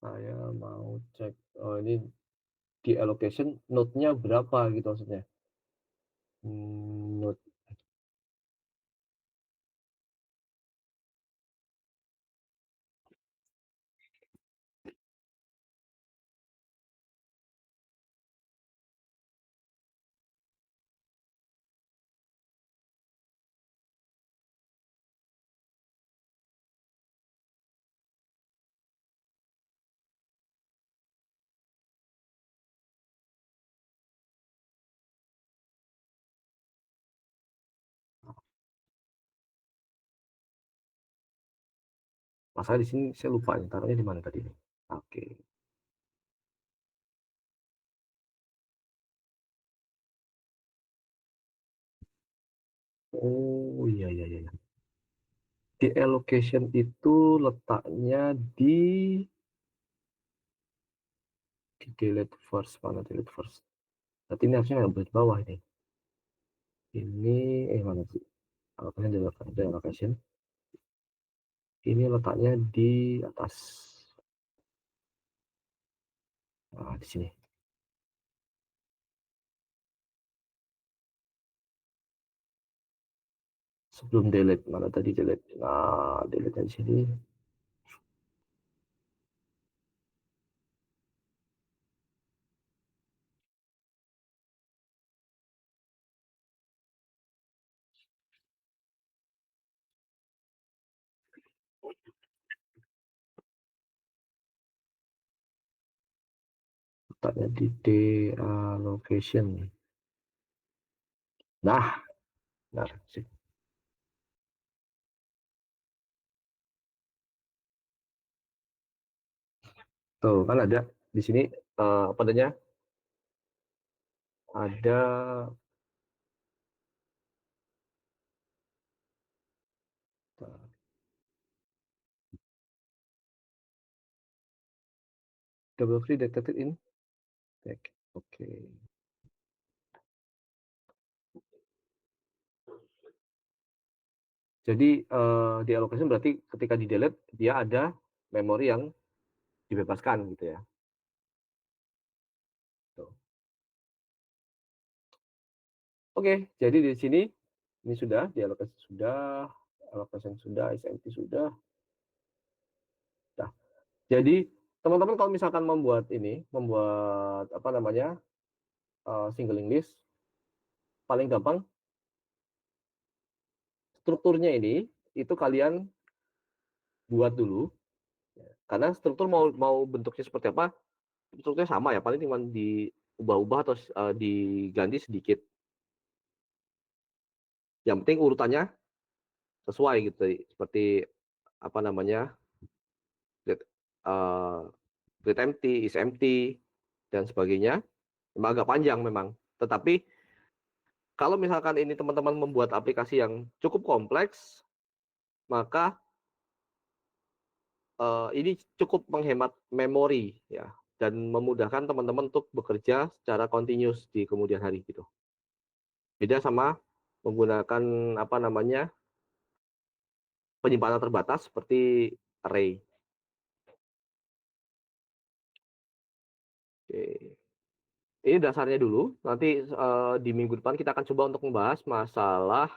Saya mau cek, oh ini di allocation node-nya berapa gitu maksudnya. Node. Masalah di sini saya lupa nih, taruhnya di mana tadi. Oke. Oh iya iya iya. Di allocation itu letaknya di delete first, mana delete first. Berarti ini harusnya nggak di bawah ini. Ini mana sih? Allocation di allocation. Ini letaknya di atas. Nah, di sini. Sebelum delete, mana tadi delete? Nah, delete di sini. Letaknya di deallocation. Nah, sip. Tuh kan ada di sini apa namanya? Ada double free detected in back. Oke. Jadi di allocation berarti ketika di delete dia ada memori yang dibebaskan gitu ya. Tuh. Oke, jadi di sini ini sudah di allocation sudah, SMT sudah. Nah, jadi teman-teman kalau misalkan membuat apa namanya singling list, paling gampang strukturnya ini itu kalian buat dulu, karena struktur mau bentuknya seperti apa, strukturnya sama ya, paling cuma diubah-ubah atau diganti sedikit. Yang penting urutannya sesuai gitu, seperti apa namanya read empty, is empty dan sebagainya. Memang agak panjang memang. Tetapi kalau misalkan ini teman-teman membuat aplikasi yang cukup kompleks, maka ini cukup menghemat memori ya, dan memudahkan teman-teman untuk bekerja secara continuous di kemudian hari gitu. Beda sama menggunakan apa namanya penyimpanan terbatas seperti array. Oke. Ini dasarnya dulu. Nanti di minggu depan kita akan coba untuk membahas masalah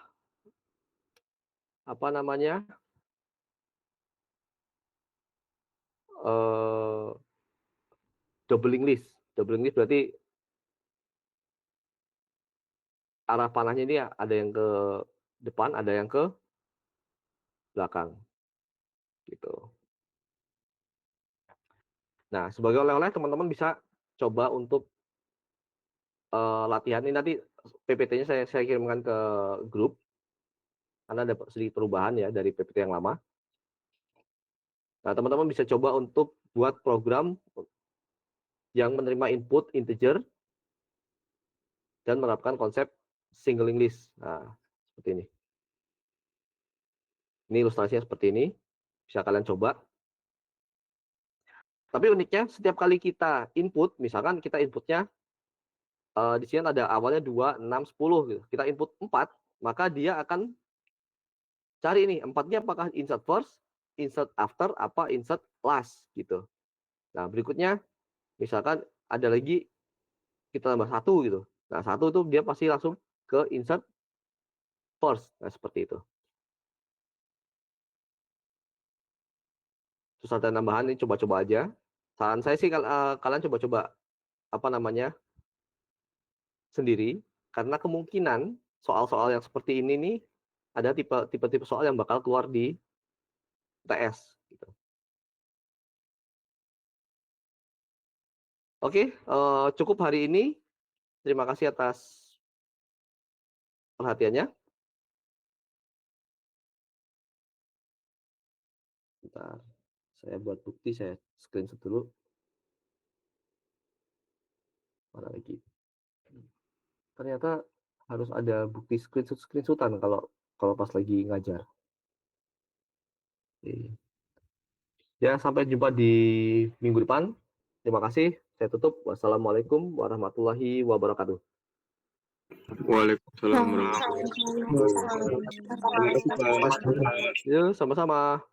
apa namanya doubling list. Doubling list berarti arah panahnya ini ada yang ke depan, ada yang ke belakang. Gitu. Nah, sebagai oleh-oleh teman-teman bisa coba untuk latihan ini, nanti PPT-nya saya kirimkan ke grup karena ada sedikit perubahan ya dari PPT yang lama. Nah, teman-teman bisa coba untuk buat program yang menerima input integer dan menerapkan konsep singling list. Nah, seperti ini. Ini ilustrasinya seperti ini. Bisa kalian coba. Tapi uniknya setiap kali kita input, misalkan kita inputnya di sini ada awalnya 2, 6, 10 gitu. Kita input 4, maka dia akan cari ini 4-nya apakah insert first, insert after, apa insert last gitu. Nah, berikutnya misalkan ada lagi kita tambah 1 gitu. Nah, 1 itu dia pasti langsung ke insert first. Nah, seperti itu. Terus ada tambahan ini coba-coba aja. Saran saya sih kalian coba-coba apa namanya sendiri, karena kemungkinan soal-soal yang seperti ini nih ada tipe-tipe soal yang bakal keluar di TS gitu. Oke, cukup hari ini. Terima kasih atas perhatiannya. Bentar, saya buat bukti, saya screenshot dulu. Mana lagi? Ternyata harus ada bukti screenshotan kalau pas lagi ngajar. Oke. Ya, sampai jumpa di minggu depan. Terima kasih. Saya tutup. Wassalamualaikum warahmatullahi wabarakatuh. Waalaikumsalam warahmatullahi wabarakatuh. Yuk, sama-sama.